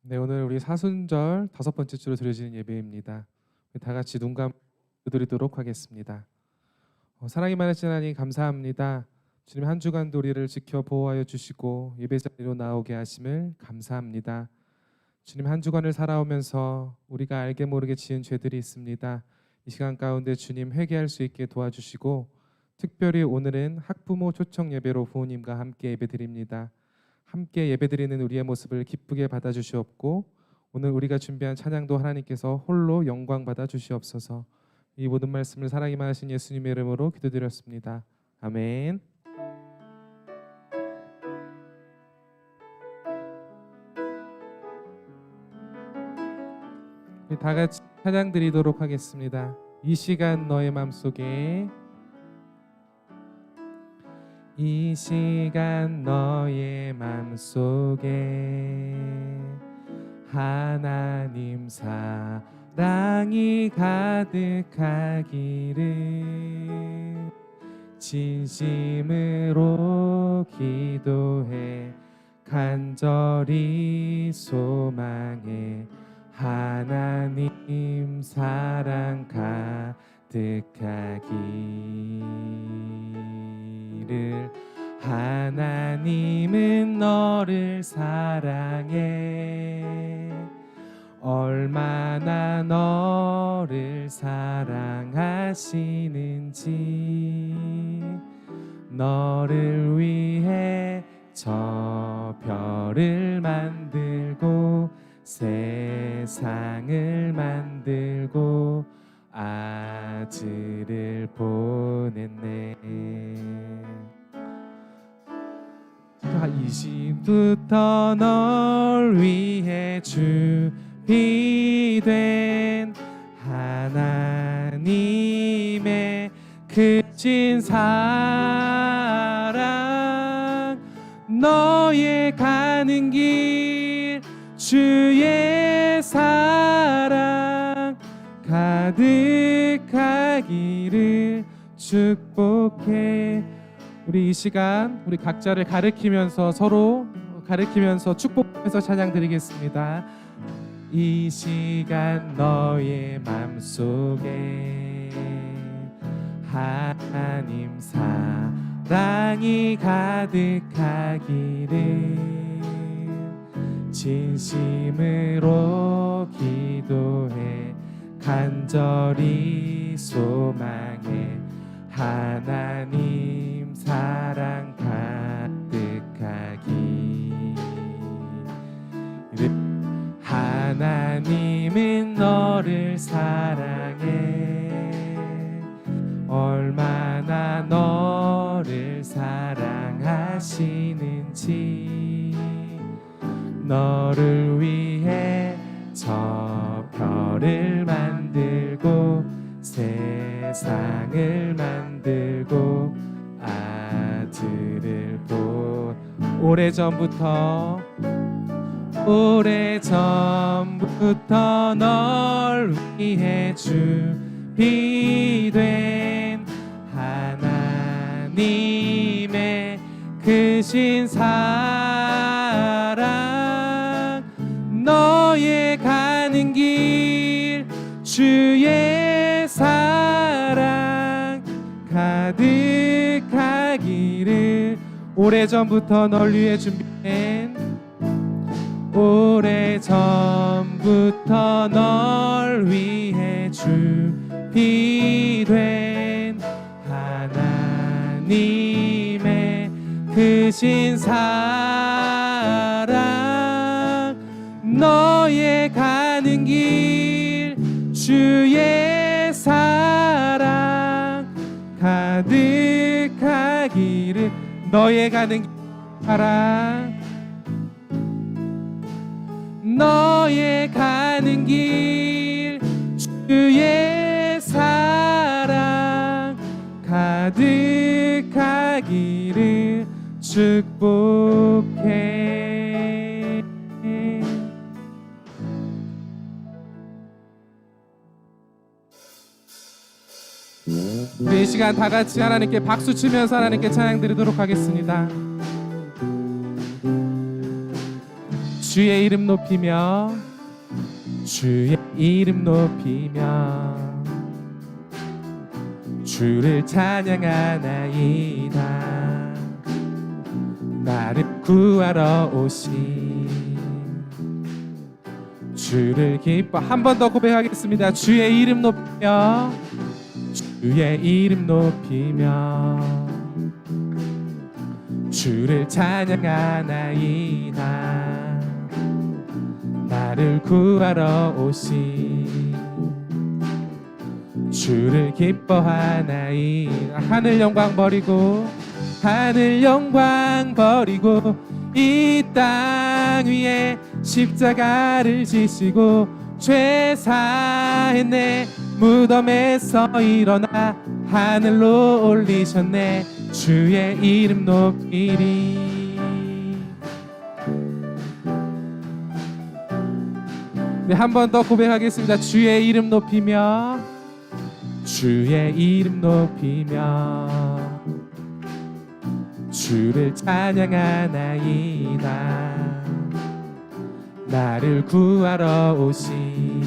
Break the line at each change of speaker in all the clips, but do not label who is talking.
네, 오늘 우리 사순절 5번째 주로 드려지는 예배입니다. 다 같이 눈 감고 드리도록 하겠습니다. 사랑이 많으신 하나님 감사합니다. 주님 한 주간도 우리를 지켜 보호하여 주시고 예배 자리로 나오게 하심을 감사합니다. 주님 한 주간을 살아오면서 우리가 알게 모르게 지은 죄들이 있습니다. 이 시간 가운데 주님 회개할 수 있게 도와주시고 특별히 오늘은 학부모 초청 예배로 부모님과 함께 예배드립니다. 함께 예배드리는 우리의 모습을 기쁘게 받아주시옵고 오늘 우리가 준비한 찬양도 하나님께서 홀로 영광 받아주시옵소서. 이 모든 말씀을 사랑이 많으신 예수님의 이름으로 기도드렸습니다. 아멘. 우리 다 같이 찬양 드리도록 하겠습니다. 이 시간 너의 맘속에, 이 시간 너의 맘속에 하나님 사랑이 가득하기를 진심으로 기도해 간절히 소망해 하나님 사랑 가득하기를. 하나님은 너를 사랑해 얼마나 너를 사랑하시는지 너를 위해 저 별을 만들고 세상을 만들고 아들을 보냈네. 이제부터 널 위해 준비된 하나님의 크신 사랑 너의 가는 길 주의 사랑 가득하기를 축복해. 우리 이 시간 우리 각자를 가리키면서 서로 가리키면서 축복해서 찬양 드리겠습니다. 이 시간 너의 맘속에 하나님 사랑이 가득하기를 진심으로 기도해 간절히 소망해 하나님 사랑 가득하기를. 하나님은 너를 사랑해 얼마나 너를 사랑하시는지 너를 위해 저 별을 만들고 세상을 만들고 아들을 오래전부터 널 위해 준비된 하나님의 크신 사랑 너의 가는 길 주의 사랑 가득하기를. 오래전부터 널 위해 준비된 오래전부터 널 위해 준비된 하나님의 크신 사랑 너의 가는 길 주의 사랑 가득하기를. 너의 가는 길 사랑 너의 가는 길 주의 사랑 가득하기를 축복해. 우리 이 시간 다 같이 하나님께 박수 치면서 하나님께 찬양 드리도록 하겠습니다. 주의 이름 높이며 주의 이름 높이며 주를 찬양하나이다. 나를 구하러 오신 주를 기뻐. 한 번 더 고백하겠습니다. 주의 이름 높이며 주의 이름 높이며 주를 찬양하나이다. 나를 구하러 오신 주를 기뻐하나이다. 하늘 영광 버리고 하늘 영광 버리고 이 땅 위에 십자가를 지시고 죄 사했네. 무덤에서 일어나 하늘로 올리셨네. 주의 이름 높이리. 네, 한 번 더 고백하겠습니다. 주의 이름 높이며 주의 이름 높이며 주를 찬양하나이다. 나를 구하러 오신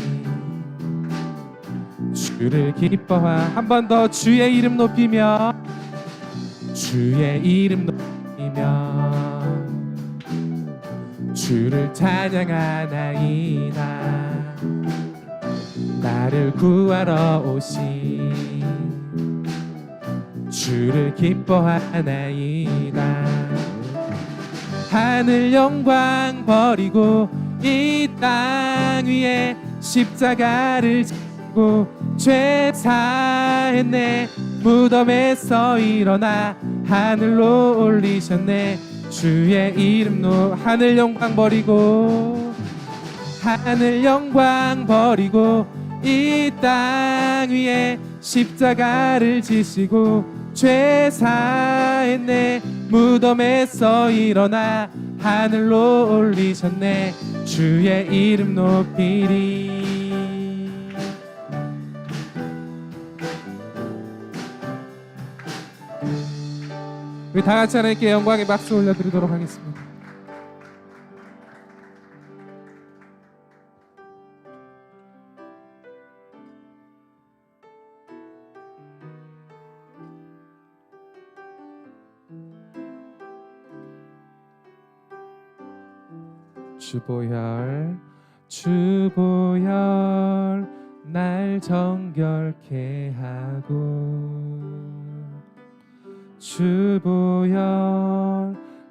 주를 기뻐하. 한 번 더 주의 이름 높이며 주의 이름 높이며 주를 찬양하나이다. 나를 구하러 오신 주를 기뻐하나이다. 하늘 영광 버리고 이 땅 위에 십자가를 지고 죄 사했네. 무덤에서 일어나 하늘로 올리셨네. 주의 이름 하늘 영광 버리고 하늘 영광 버리고 이 땅 위에 십자가를 지시고 죄 사했네. 무덤에서 일어나 하늘로 올리셨네. 주의 이름 높이리. 우리 다 같이 하나님께 영광의 박수 올려드리도록 하겠습니다. 주보혈 주보혈 날 정결케 하고 주보혈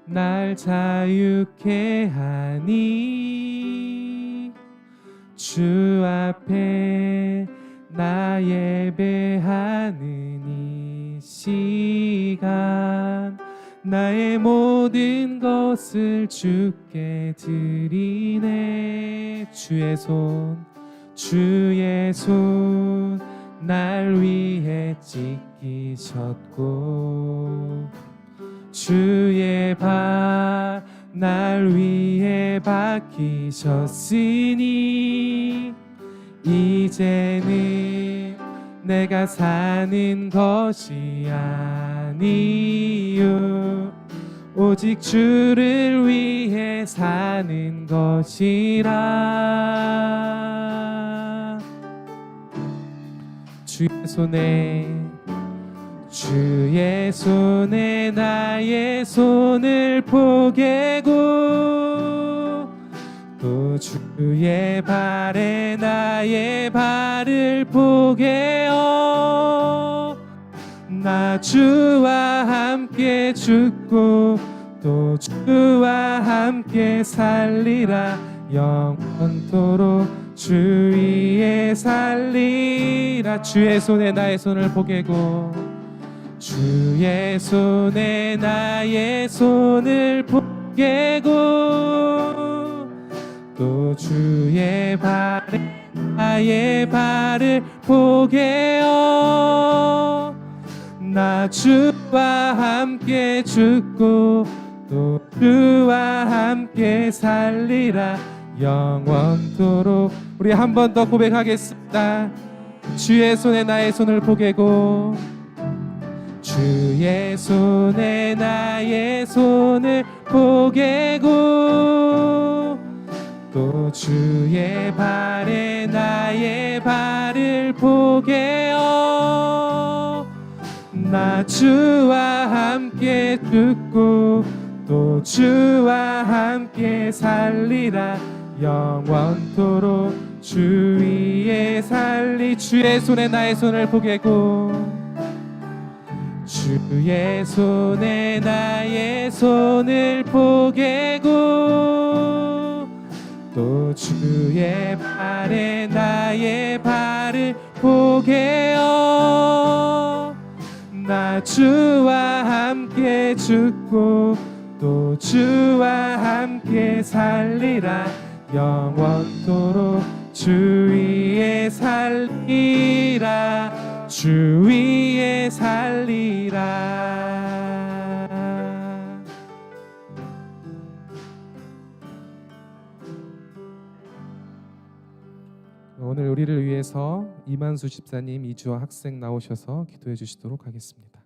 날 자유케 하니 주 앞에 나 예배하는 이 시간 나의 모든 것을 주께 드리네. 주의 손 날 위해 찢기셨고 주의 발 날 위해 박히셨으니 이제는 내가 사는 것이 아니요 오직 주를 위해 사는 것이라. 주의 손에 나의 손을 포개고 또 주의 발에 나의 발을 포개어 나 주와 함께 죽고 또 주와 함께 살리라. 영원토록 주 위에 살리라. 주의 손에 나의 손을 포개고 주의 손에 나의 손을 포개고 또 주의 발에 나의 발을 포개어 나 주와 함께 죽고 또 주와 함께 살리라. 영원토록. 우리 한 번 더 고백하겠습니다. 주의 손에 나의 손을 포개고 주의 손에 나의 손을 포개고 또 주의 발에 나의 발을 포개어 나 주와 함께 죽고 또 주와 함께 살리라 영원토록 주 위에 살리 주의 손에 나의 손을 포개고 주의 손에 나의 손을 포개고 또 주의 발에 나의 발을 포개어 나 주와 함께 죽고 또 주와 함께 살리라 영원토록 주 위에 살리라 주 위에 살리라. 오늘 우리를 위해서 이만수 집사님, 이주아 학생 나오셔서 기도해 주시도록 하겠습니다.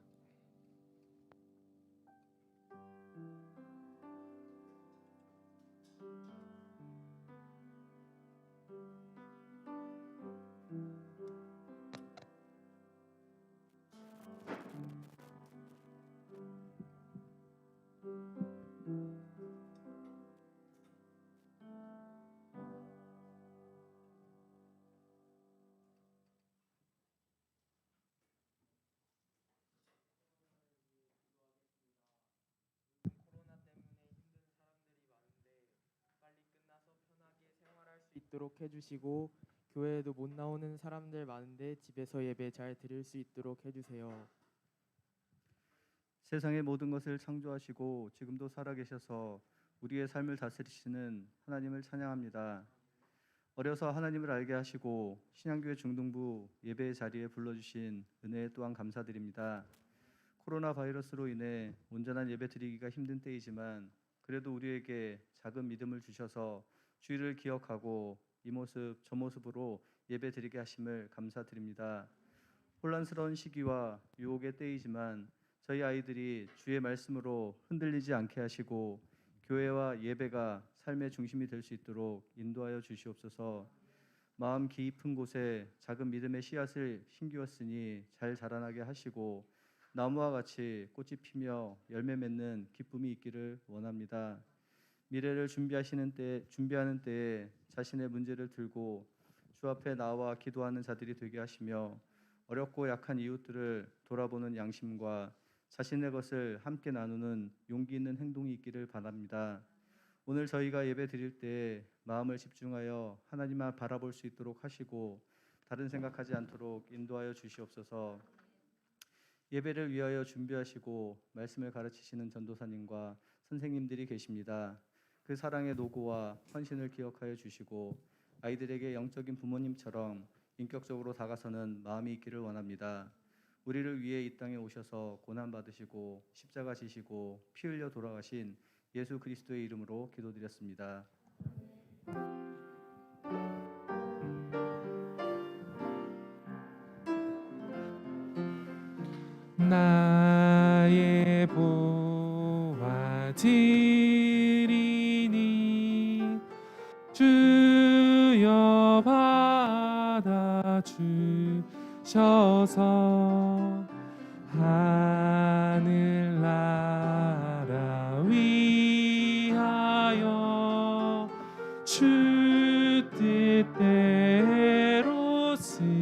있도록 해주시고 교회에도 못 나오는 사람들 많은데 집에서 예배 잘 드릴 수 있도록 해주세요.
세상의 모든 것을 창조하시고 지금도 살아계셔서 우리의 삶을 다스리시는 하나님을 찬양합니다. 어려서 하나님을 알게 하시고 신양교회 중등부 예배의 자리에 불러주신 은혜에 또한 감사드립니다. 코로나 바이러스로 인해 온전한 예배 드리기가 힘든 때이지만 그래도 우리에게 작은 믿음을 주셔서 주의를 기억하고 이 모습 저 모습으로 예배 드리게 하심을 감사드립니다. 혼란스러운 시기와 유혹의 때이지만 저희 아이들이 주의 말씀으로 흔들리지 않게 하시고 교회와 예배가 삶의 중심이 될 수 있도록 인도하여 주시옵소서. 마음 깊은 곳에 작은 믿음의 씨앗을 심기었으니 잘 자라나게 하시고 나무와 같이 꽃이 피며 열매 맺는 기쁨이 있기를 원합니다. 미래를 준비하는 때에 자신의 문제를 들고 주 앞에 나와 기도하는 자들이 되게 하시며 어렵고 약한 이웃들을 돌아보는 양심과 자신의 것을 함께 나누는 용기 있는 행동이 있기를 바랍니다. 오늘 저희가 예배 드릴 때 마음을 집중하여 하나님만 바라볼 수 있도록 하시고 다른 생각하지 않도록 인도하여 주시옵소서. 예배를 위하여 준비하시고 말씀을 가르치시는 전도사님과 선생님들이 계십니다. 그 사랑의 노고와 헌신을 기억하여 주시고 아이들에게 영적인 부모님처럼 인격적으로 다가서는 마음이 있기를 원합니다. 우리를 위해 이 땅에 오셔서 고난받으시고 십자가 지시고 피 흘려 돌아가신 예수 그리스도의 이름으로 기도드렸습니다.
나의 보화 드리니 주여 받아 주셔서 하늘나라 위하여 주 뜻대로 쓰소서.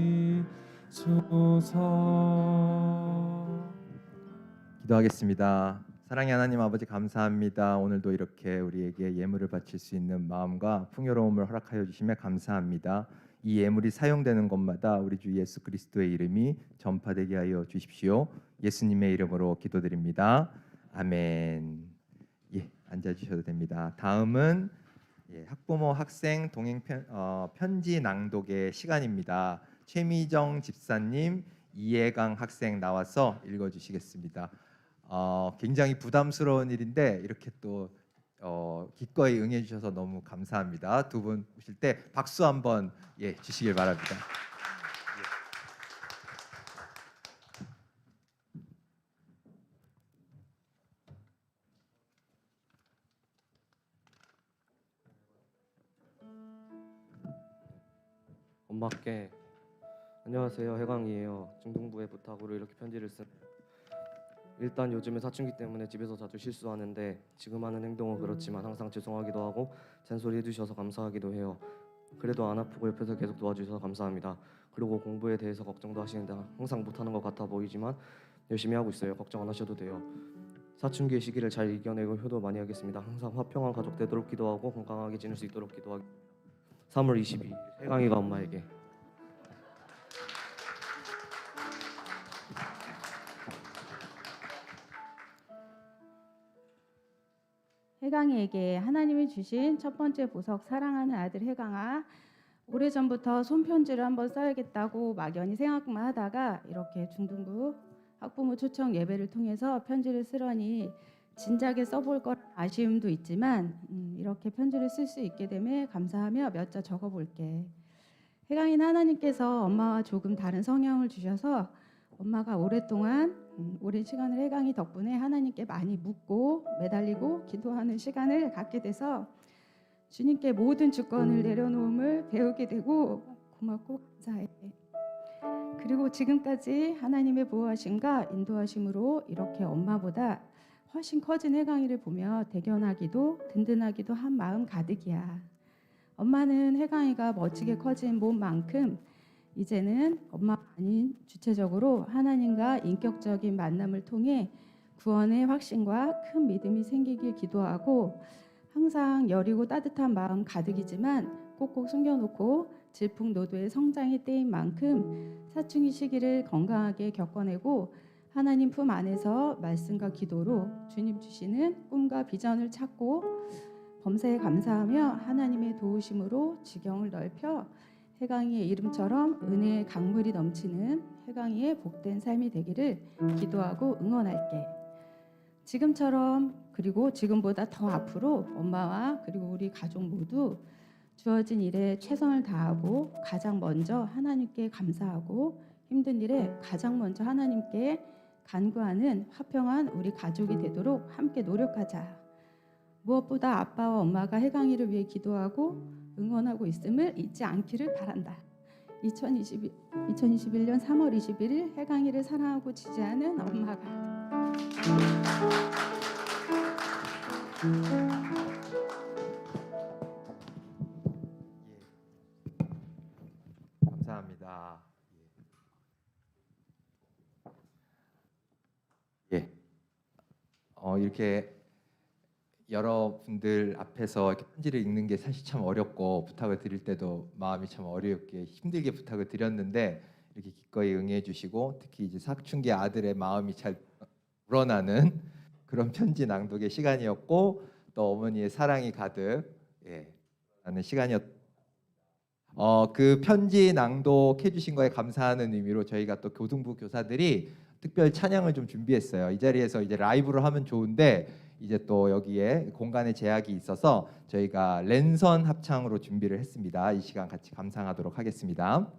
기도하겠습니다. 사랑의 하나님 아버지 감사합니다. 오늘도 이렇게 우리에게 예물을 바칠 수 있는 마음과 풍요로움을 허락하여 주심에 감사합니다. 이 예물이 사용되는 곳마다 우리 주 예수 그리스도의 이름이 전파되게 하여 주십시오. 예수님의 이름으로 기도드립니다. 아멘. 앉아 주셔도 됩니다. 다음은 학부모 학생 동행 편지 낭독의 시간입니다. 최미정 집사님, 이해강 학생 나와서 읽어 주시겠습니다. 굉장히 부담스러운 일인데 이렇게 또 기꺼이 응해 주셔서 너무 감사합니다. 두 분 오실 때 박수 한번 주시길 바랍니다.
엄마께 안녕하세요, 해광이에요. 중등부의 부탁으로 이렇게 편지를 쓴. 일단 요즘에 사춘기 때문에 집에서 자주 실수하는데 지금 하는 행동은 그렇지만 항상 죄송하기도 하고 잔소리 해주셔서 감사하기도 해요. 그래도 안 아프고 옆에서 계속 도와주셔서 감사합니다. 그리고 공부에 대해서 걱정도 하시는데 항상 못하는 것 같아 보이지만 열심히 하고 있어요. 걱정 안 하셔도 돼요. 사춘기의 시기를 잘 이겨내고 효도 많이 하겠습니다. 항상 화평한 가족 되도록 기도하고 건강하게 지낼 수 있도록 기도하기. 3월 22일 해광이가 엄마에게.
해강이에게 하나님이 주신 첫 번째 보석, 사랑하는 아들 해강아, 오래전부터 손편지를 한번 써야겠다고 막연히 생각만 하다가 이렇게 중등부 학부모 초청 예배를 통해서 편지를 쓰려니 진작에 써볼 걸 아쉬움도 있지만 이렇게 편지를 쓸 수 있게 됨에 감사하며 몇 자 적어볼게. 해강이는 하나님께서 엄마와 조금 다른 성향을 주셔서 엄마가 오랫동안 오랜 시간을 해강이 덕분에 하나님께 많이 묻고 매달리고 기도하는 시간을 갖게 돼서 주님께 모든 주권을 내려놓음을 배우게 되고 고맙고 감사해. 그리고 지금까지 하나님의 보호하심과 인도하심으로 이렇게 엄마보다 훨씬 커진 해강이를 보며 대견하기도 든든하기도 한 마음 가득이야. 엄마는 해강이가 멋지게 커진 몸만큼 이제는 엄마가 아닌 주체적으로 하나님과 인격적인 만남을 통해 구원의 확신과 큰 믿음이 생기길 기도하고 항상 여리고 따뜻한 마음 가득이지만 꼭꼭 숨겨놓고 질풍노도의 성장의 때인 만큼 사춘기 시기를 건강하게 겪어내고 하나님 품 안에서 말씀과 기도로 주님 주시는 꿈과 비전을 찾고 범사에 감사하며 하나님의 도우심으로 지경을 넓혀 해강이의 이름처럼 은혜의 강물이 넘치는 해강이의 복된 삶이 되기를 기도하고 응원할게. 지금처럼 그리고 지금보다 더 앞으로 엄마와 그리고 우리 가족 모두 주어진 일에 최선을 다하고 가장 먼저 하나님께 감사하고 힘든 일에 가장 먼저 하나님께 간구하는 화평한 우리 가족이 되도록 함께 노력하자. 무엇보다 아빠와 엄마가 해강이를 위해 기도하고 응원하고 있음을 잊지 않기를 바란다. 2021년 3월 21일 해강이를 사랑하고 지지하는 엄마가.
감사합니다. 예. 이렇게 여러분들 앞에서 이렇게 편지를 읽는 게 사실 참 어렵고 부탁을 드릴 때도 마음이 참 어렵게 힘들게 부탁을 드렸는데 이렇게 기꺼이 응해 주시고 특히 이제 사춘기 아들의 마음이 잘 우러나는 그런 편지 낭독의 시간이었고 또 어머니의 사랑이 가득 하는 시간이었. 그 편지 낭독해 주신 거에 감사하는 의미로 저희가 또 교등부 교사들이 특별 찬양을 좀 준비했어요. 이 자리에서 이제 라이브로 하면 좋은데 이제 또 여기에 공간의 제약이 있어서 저희가 랜선 합창으로 준비를 했습니다. 이 시간 같이 감상하도록 하겠습니다.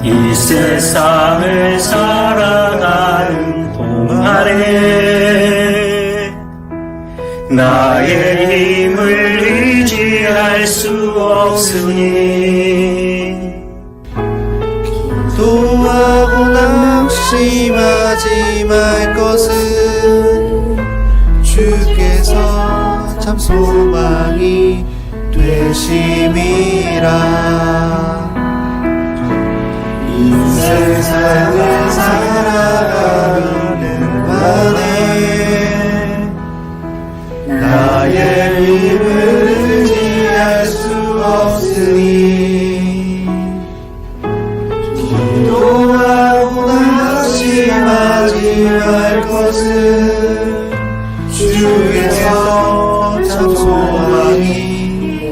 이 세상을 살아가는 동안에 나의 힘을 의지할 수 없으니
기도하고 낙심하지 말 것은 주께서 참 소망이 되심이라. 세상을 살아가는 동안에 나의 힘을 의지할 수 없으니 기도하고 낙심하지 말 것은 주께서 참 소망이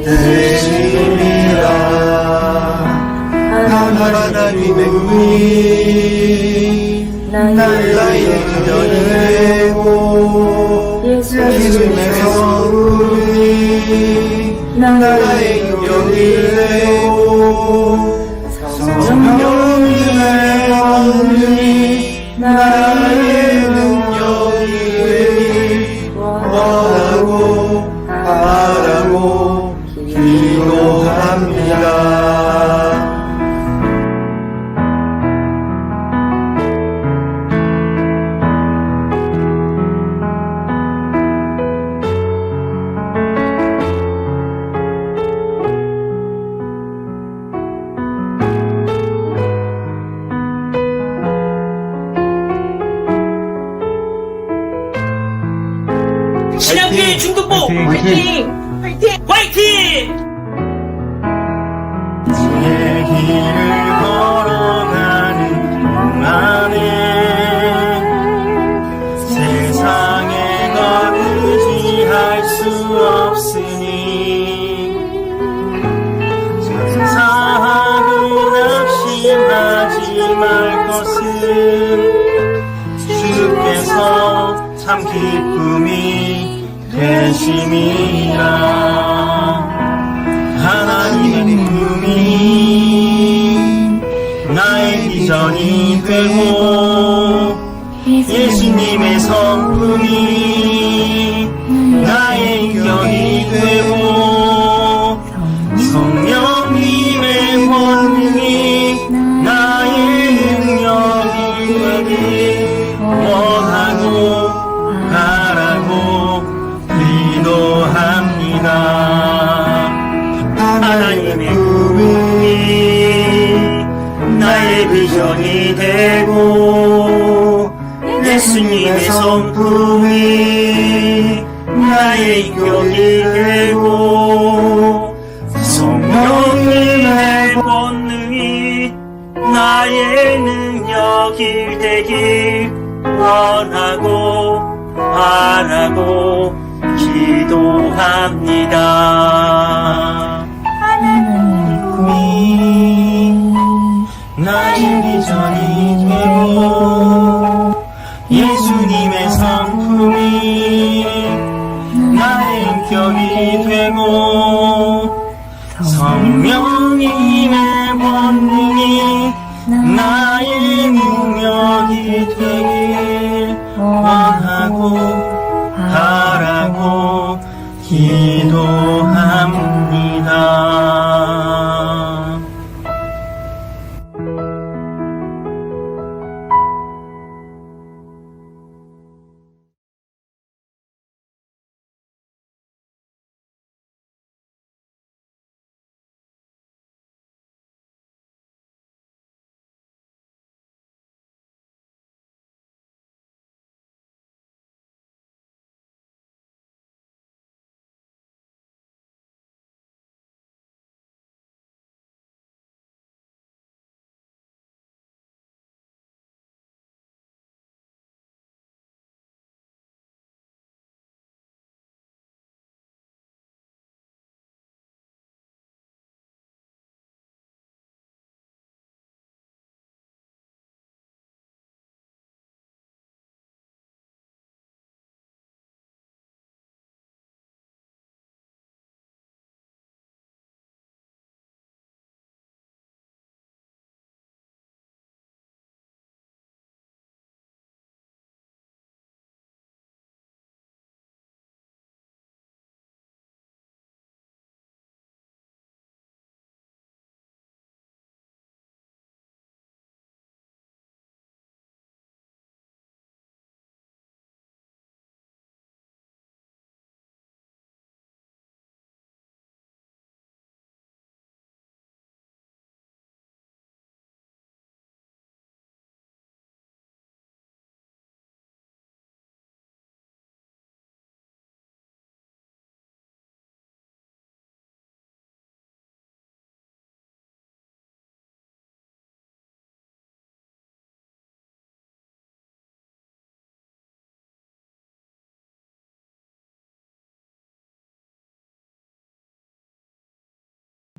되심이라. 하나님의 눈이 나의 그녀를 내고 예수님의 성품이 나의 인격이 되고 성령님의 권능이 나의 능력이 되길 원하고 바라고 기도합니다.
신앙교회 중등부 화이팅! 화이팅!
주의 길을 걸어가는 동안에 세상에 건 의지할 수 없으니 감사하고 낙심하지 말 것은 주께서 참 기쁨이 되심이라. 하나님의 꿈이 나의 비전이 되고 예수님의 성품이 나의 인격이 되고 성령님의 권능이 나의 능력이 되길 원하고 바라고 기도합니다. 하나님의 꿈이 나의 비전이 되고 예수님의 성품이 나의 인격이 되고 성령님의 권능이 나의 능력이 되길 원하고 바라고 기도합니다. 하나님의 꿈이 나의 비전이 되고 예수님의 성품이 나의 인격이 되고 성령님의 권능이 나의 능력이 되길 원하고 바라고 기도합니다.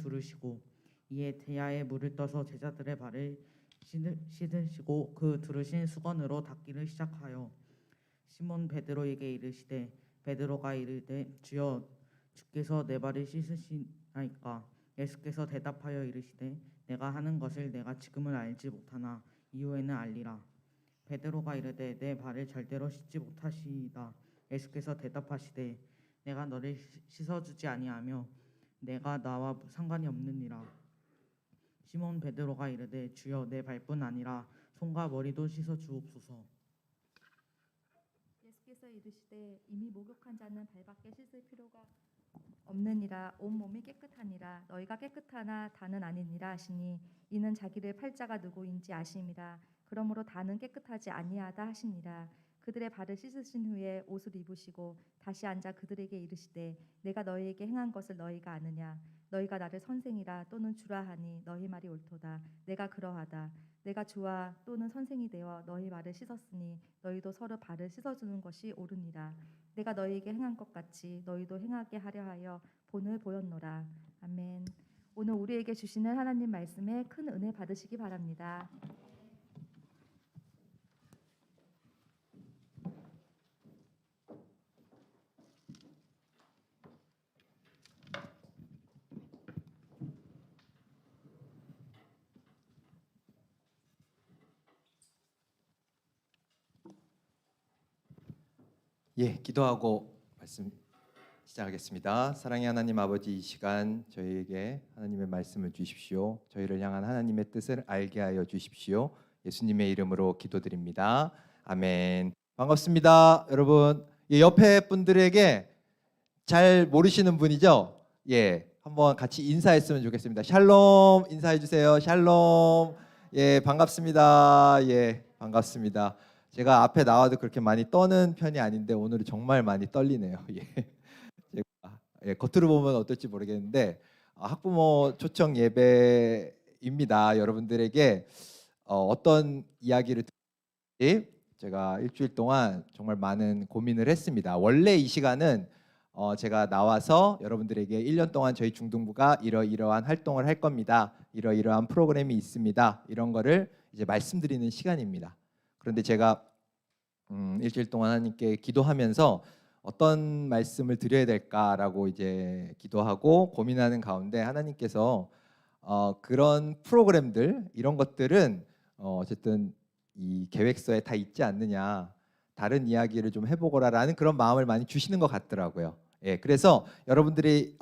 두르시고 이에 대야에 물을 떠서 제자들의 발을 씻으시고 그 두르신 수건으로 닦기를 시작하여 시몬 베드로에게 이르시되 베드로가 이르되 주여 주께서 내 발을 씻으시나이까. 예수께서 대답하여 이르시되 내가 하는 것을 내가 지금은 알지 못하나 이후에는 알리라. 베드로가 이르되 내 발을 절대로 씻지 못하시이다. 예수께서 대답하시되 내가 너를 씻어주지 아니하며 내가 나와 상관이 없느니라. 시몬 베드로가 이르되 주여 내 발뿐 아니라 손과 머리도 씻어 주옵소서.
예수께서 이르시되 이미 목욕한 자는 발밖에 씻을 필요가 없느니라. 온 몸이 깨끗하니라. 너희가 깨끗하나 다는 아니니라 하시니 이는 자기를 팔자가 누구인지 아심이라. 그러므로 다는 깨끗하지 아니하다 하시니라. 그들의 발을 씻으신 후에 옷을 입으시고 다시 앉아 그들에게 이르시되 내가 너희에게 행한 것을 너희가 아느냐. 너희가 나를 선생이라 또는 주라 하니 너희 말이 옳도다. 내가 그러하다. 내가 주와 또는 선생이 되어 너희 발을 씻었으니 너희도 서로 발을 씻어주는 것이 옳으니라. 내가 너희에게 행한 것 같이 너희도 행하게 하려 하여 본을 보였노라. 아멘. 오늘 우리에게 주시는 하나님 말씀에 큰 은혜 받으시기 바랍니다.
예, 기도하고 말씀 시작하겠습니다. 사랑의 하나님 아버지, 이 시간 저희에게 하나님의 말씀을 주십시오. 저희를 향한 하나님의 뜻을 알게 하여 주십시오. 예수님의 이름으로 기도드립니다. 아멘. 반갑습니다, 여러분. 예, 옆에 분들에게 잘 모르시는 분이죠? 예, 한번 같이 인사했으면 좋겠습니다. 샬롬 인사해 주세요. 샬롬. 예, 반갑습니다. 예, 반갑습니다. 제가 앞에 나와도 그렇게 많이 떠는 편이 아닌데 오늘은 정말 많이 떨리네요. 예. 제가 겉으로 보면 어떨지 모르겠는데 학부모 초청 예배입니다. 여러분들에게 어떤 이야기를 듣지 제가 일주일 동안 정말 많은 고민을 했습니다. 원래 이 시간은 제가 나와서 여러분들에게 1년 동안 저희 중등부가 이러이러한 활동을 할 겁니다. 이러이러한 프로그램이 있습니다. 이런 거를 이제 말씀드리는 시간입니다. 그런데 제가 일주일 동안 하나님께 기도하면서 어떤 말씀을 드려야 될까라고 이제 기도하고 고민하는 가운데 하나님께서 그런 프로그램들 이런 것들은 어쨌든 이 계획서에 다 있지 않느냐, 다른 이야기를 좀 해보거라라는 그런 마음을 많이 주시는 것 같더라고요. 예, 그래서 여러분들이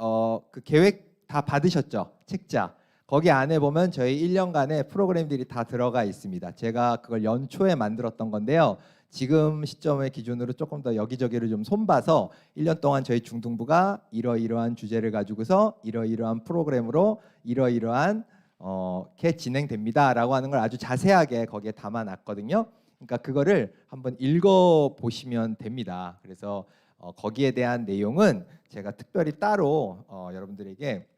그 계획 다 받으셨죠? 책자. 거기 안에 보면 저희 1년간의 프로그램들이 다 들어가 있습니다. 제가 그걸 연초에 만들었던 건데요. 지금 시점의 기준으로 조금 더 여기저기를 좀 손봐서 1년 동안 저희 중등부가 이러이러한 주제를 가지고서 이러이러한 프로그램으로 이러이러한 게 진행됩니다라고 하는 걸 아주 자세하게 거기에 담아놨거든요. 그러니까 그거를 한번 읽어보시면 됩니다. 그래서 거기에 대한 내용은 제가 특별히 따로 여러분들에게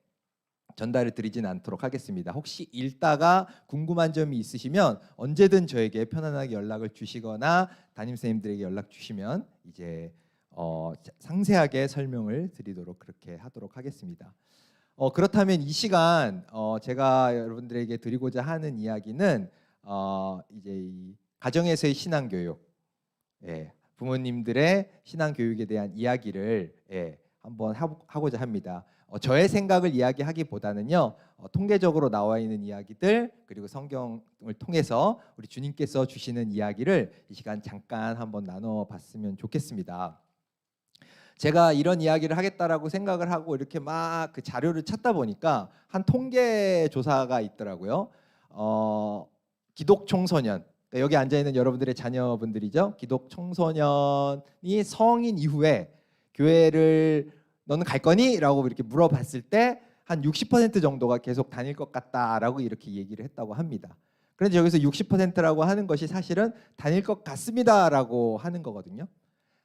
전달을 드리진 않도록 하겠습니다. 혹시 읽다가 궁금한 점이 있으시면 언제든 저에게 편안하게 연락을 주시거나 담임선생님들에게 연락 주시면 이제 상세하게 설명을 드리도록 그렇게 하도록 하겠습니다. 그렇다면 이 시간 제가 여러분들에게 드리고자 하는 이야기는 이제 이 가정에서의 신앙교육, 부모님들의 신앙교육에 대한 이야기를 한번 하고자 합니다. 저의 생각을 이야기하기보다는요, 통계적으로 나와 있는 이야기들 그리고 성경을 통해서 우리 주님께서 주시는 이야기를 이 시간 잠깐 한번 나눠봤으면 좋겠습니다. 제가 이런 이야기를 하겠다라고 생각을 하고 이렇게 막 그 자료를 찾다 보니까 한 통계 조사가 있더라고요. 기독 청소년, 그러니까 여기 앉아 있는 여러분들의 자녀분들이죠. 기독 청소년이 성인 이후에 교회를 너는 갈 거니? 라고 이렇게 물어봤을 때 한 60% 정도가 계속 다닐 것 같다라고 이렇게 얘기를 했다고 합니다. 그런데 여기서 60%라고 하는 것이 사실은 다닐 것 같습니다라고 하는 거거든요.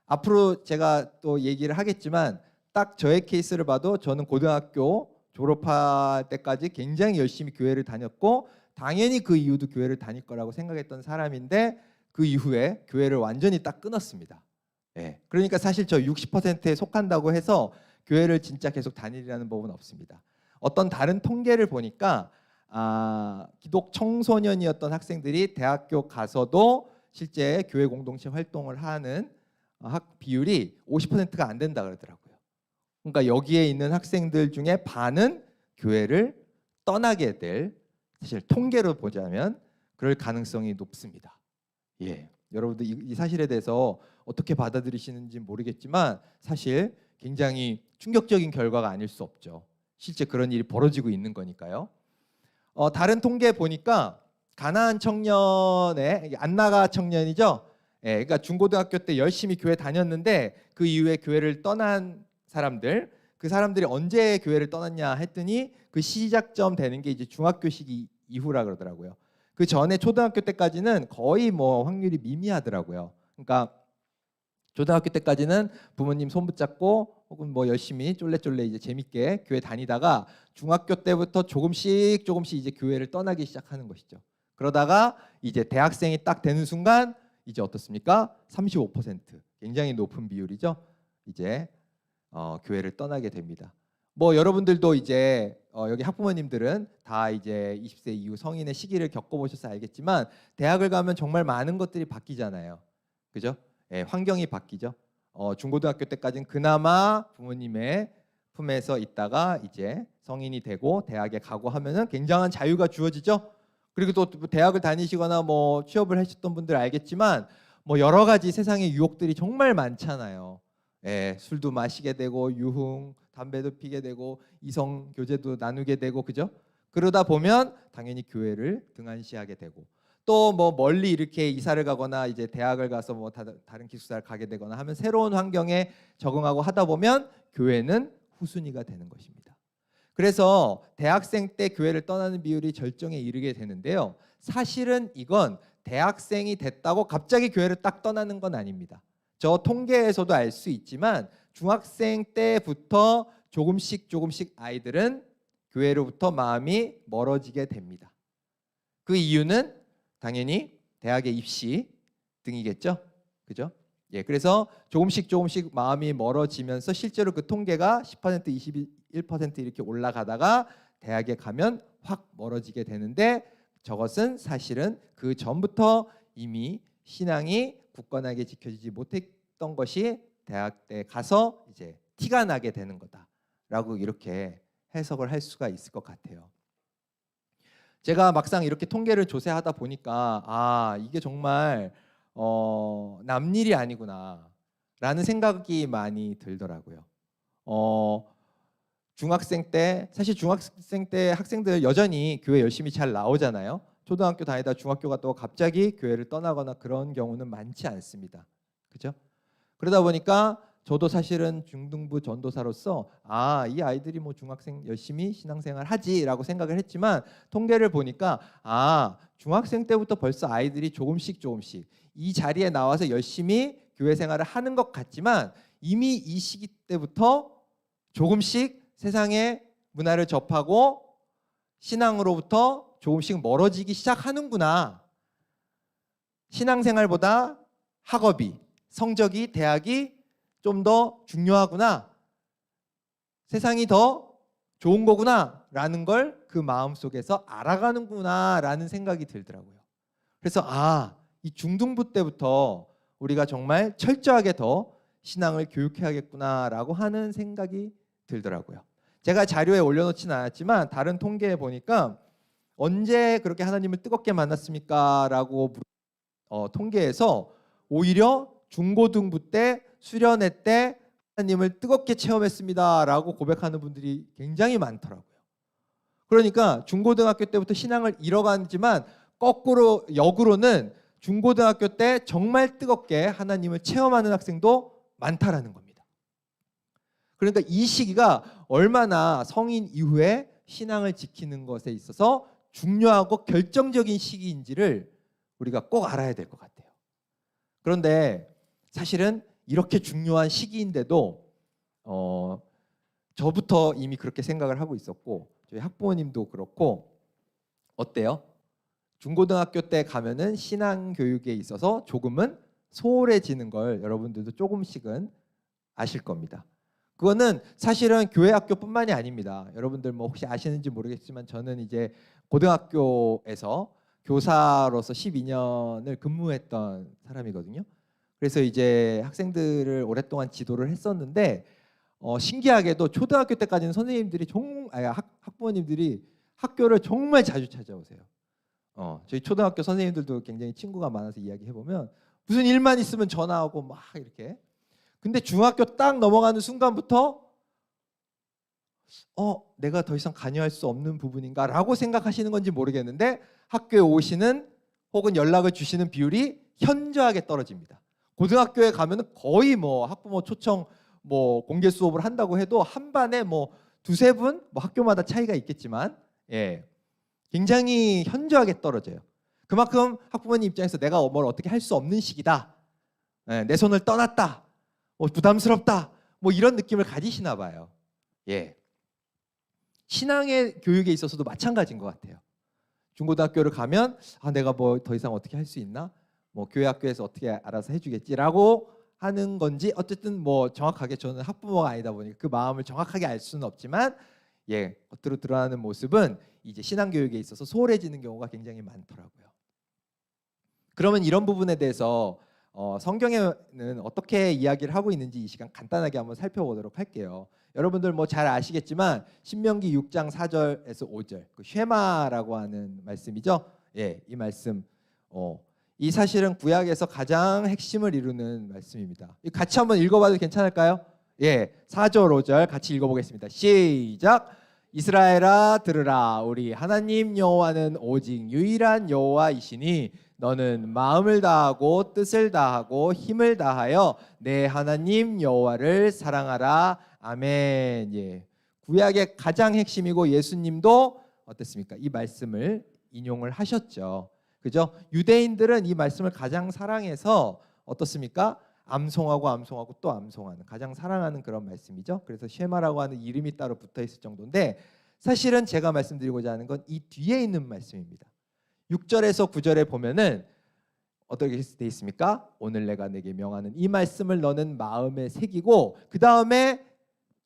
앞으로 제가 또 얘기를 하겠지만 딱 저의 케이스를 봐도 저는 고등학교 졸업할 때까지 굉장히 열심히 교회를 다녔고 당연히 그 이후도 교회를 다닐 거라고 생각했던 사람인데 그 이후에 교회를 완전히 딱 끊었습니다. 그러니까 사실 저 60%에 속한다고 해서 교회를 진짜 계속 다니라는 법은 없습니다. 어떤 다른 통계를 보니까 기독 청소년이었던 학생들이 대학교 가서도 실제 교회 공동체 활동을 하는 학 비율이 50%가 안 된다 그러더라고요. 그러니까 여기에 있는 학생들 중에 반은 교회를 떠나게 될, 사실 통계로 보자면 그럴 가능성이 높습니다. 예, 여러분들 이 사실에 대해서 어떻게 받아들이시는지 모르겠지만 사실 굉장히 충격적인 결과가 아닐 수 없죠. 실제 그런 일이 벌어지고 있는 거니까요. 다른 통계 보니까 가나안 청년의 안나가 청년이죠. 예, 그러니까 중고등학교 때 열심히 교회 다녔는데 그 이후에 교회를 떠난 사람들, 그 사람들이 언제 교회를 떠났냐 했더니 그 시작점 되는 게 이제 중학교 시기 이후라 그러더라고요. 그 전에 초등학교 때까지는 거의 뭐 확률이 미미하더라고요. 그러니까 초등학교 때까지는 부모님 손 붙잡고 혹은 뭐 열심히 쫄래쫄래 이제 재밌게 교회 다니다가 중학교 때부터 조금씩 이제 교회를 떠나기 시작하는 것이죠. 그러다가 이제 대학생이 딱 되는 순간 이제 어떻습니까? 35%, 굉장히 높은 비율이죠. 이제 교회를 떠나게 됩니다. 뭐 여러분들도 이제 여기 학부모님들은 다 이제 20세 이후 성인의 시기를 겪어보셔서 알겠지만 대학을 가면 정말 많은 것들이 바뀌잖아요. 그죠? 예, 환경이 바뀌죠. 중고등학교 때까지는 그나마 부모님의 품에서 있다가 이제 성인이 되고 대학에 가고 하면은 굉장한 자유가 주어지죠. 그리고 또 대학을 다니시거나 뭐 취업을 하셨던 분들 알겠지만 뭐 여러 가지 세상의 유혹들이 정말 많잖아요. 예, 술도 마시게 되고 유흥, 담배도 피게 되고 이성 교제도 나누게 되고 그죠? 그러다 보면 당연히 교회를 등한시하게 되고 또 뭐 멀리 이렇게 이사를 가거나 이제 대학을 가서 뭐 다른 기숙사를 가게 되거나 하면 새로운 환경에 적응하고 하다 보면 교회는 후순위가 되는 것입니다. 그래서 대학생 때 교회를 떠나는 비율이 절정에 이르게 되는데요. 사실은 이건 대학생이 됐다고 갑자기 교회를 딱 떠나는 건 아닙니다. 저 통계에서도 알 수 있지만 중학생 때부터 조금씩 아이들은 교회로부터 마음이 멀어지게 됩니다. 그 이유는 당연히 대학의 입시 등이겠죠. 그죠? 예, 그래서 조금씩 마음이 멀어지면서 실제로 그 통계가 10%, 21% 이렇게 올라가다가 대학에 가면 확 멀어지게 되는데 저것은 사실은 그 전부터 이미 신앙이 굳건하게 지켜지지 못했던 것이 대학 때 가서 이제 티가 나게 되는 거다라고 이렇게 해석을 할 수가 있을 것 같아요. 제가 막상 이렇게 통계를 조사하다 보니까 이게 정말 남일이 아니구나라는 생각이 많이 들더라고요. 중학생 때 사실 중학생 때 학생들 여전히 교회 열심히 잘 나오잖아요. 초등학교 다니다 중학교 갔다가 갑자기 교회를 떠나거나 그런 경우는 많지 않습니다. 그죠? 그러다 보니까 저도 사실은 중등부 전도사로서 이 아이들이 뭐 중학생 열심히 신앙생활 하지라고 생각을 했지만 통계를 보니까 중학생 때부터 벌써 아이들이 조금씩 이 자리에 나와서 열심히 교회 생활을 하는 것 같지만 이미 이 시기 때부터 조금씩 세상의 문화를 접하고 신앙으로부터 조금씩 멀어지기 시작하는구나. 신앙생활보다 학업이, 성적이, 대학이 좀 더 중요하구나. 세상이 더 좋은 거구나 라는 걸 그 마음속에서 알아가는구나 라는 생각이 들더라고요. 그래서 이 중등부 때부터 우리가 정말 철저하게 더 신앙을 교육해야겠구나 라고 하는 생각이 들더라고요. 제가 자료에 올려놓지는 않았지만 다른 통계에 보니까 언제 그렇게 하나님을 뜨겁게 만났습니까? 라고 통계에서 오히려 중고등부 때 수련회 때 하나님을 뜨겁게 체험했습니다 라고 고백하는 분들이 굉장히 많더라고요. 그러니까 중고등학교 때부터 신앙을 잃어가지만 거꾸로 역으로는 중고등학교 때 정말 뜨겁게 하나님을 체험하는 학생도 많다라는 겁니다. 그러니까 이 시기가 얼마나 성인 이후에 신앙을 지키는 것에 있어서 중요하고 결정적인 시기인지를 우리가 꼭 알아야 될 것 같아요. 그런데 사실은 이렇게 중요한 시기인데도 저부터 이미 그렇게 생각을 하고 있었고 저희 학부모님도 그렇고 어때요? 중고등학교 때 가면은 신앙 교육에 있어서 조금은 소홀해지는 걸 여러분들도 조금씩은 아실 겁니다. 그거는 사실은 교회 학교뿐만이 아닙니다. 여러분들 뭐 혹시 아시는지 모르겠지만 저는 이제 고등학교에서 교사로서 12년을 근무했던 사람이거든요. 그래서 이제 학생들을 오랫동안 지도를 했었는데 신기하게도 초등학교 때까지는 선생님들이 학부모님들이 학교를 정말 자주 찾아오세요. 저희 초등학교 선생님들도 굉장히 친구가 많아서 이야기해 보면 무슨 일만 있으면 전화하고 막 이렇게. 근데 중학교 딱 넘어가는 순간부터 내가 더 이상 관여할 수 없는 부분인가라고 생각하시는 건지 모르겠는데 학교에 오시는 혹은 연락을 주시는 비율이 현저하게 떨어집니다. 고등학교에 가면은 거의 뭐 학부모 초청 뭐 공개 수업을 한다고 해도 한 반에 뭐 두세 분, 뭐 학교마다 차이가 있겠지만 굉장히 현저하게 떨어져요. 그만큼 학부모님 입장에서 내가 뭘 어떻게 할 수 없는 시기다, 내 손을 떠났다, 부담스럽다, 뭐 이런 느낌을 가지시나 봐요. 신앙의 교육에 있어서도 마찬가지인 것 같아요. 중고등학교를 가면 내가 뭐 더 이상 어떻게 할 수 있나? 뭐 교회 학교에서 어떻게 알아서 해주겠지라고 하는 건지 어쨌든 뭐 정확하게 저는 학부모가 아니다 보니까 그 마음을 정확하게 알 수는 없지만 겉으로 드러나는 모습은 이제 신앙 교육에 있어서 소홀해지는 경우가 굉장히 많더라고요. 그러면 이런 부분에 대해서 성경에는 어떻게 이야기를 하고 있는지 이 시간 간단하게 한번 살펴보도록 할게요. 여러분들 뭐 잘 아시겠지만 신명기 6장 4절에서 5절 그 쉐마라고 하는 말씀이죠. 이 말씀 이 사실은 구약에서 가장 핵심을 이루는 말씀입니다. 같이 한번 읽어봐도 괜찮을까요? 4절 5절 같이 읽어보겠습니다. 시작. 이스라엘아 들으라. 우리 하나님 여호와는 오직 유일한 여호와이시니 너는 마음을 다하고 뜻을 다하고 힘을 다하여 내 하나님 여호와를 사랑하라. 아멘. 구약의 가장 핵심이고 예수님도 어땠습니까? 이 말씀을 인용을 하셨죠. 그죠? 유대인들은 이 말씀을 가장 사랑해서 어떻습니까? 암송하고 또 암송하는 가장 사랑하는 그런 말씀이죠. 그래서 쉐마라고 하는 이름이 따로 붙어 있을 정도인데 사실은 제가 말씀드리고자 하는 건 이 뒤에 있는 말씀입니다. 6절에서 9절에 보면은 어떻게 돼 있습니까? 오늘 내가 내게 명하는 이 말씀을 너는 마음에 새기고 그 다음에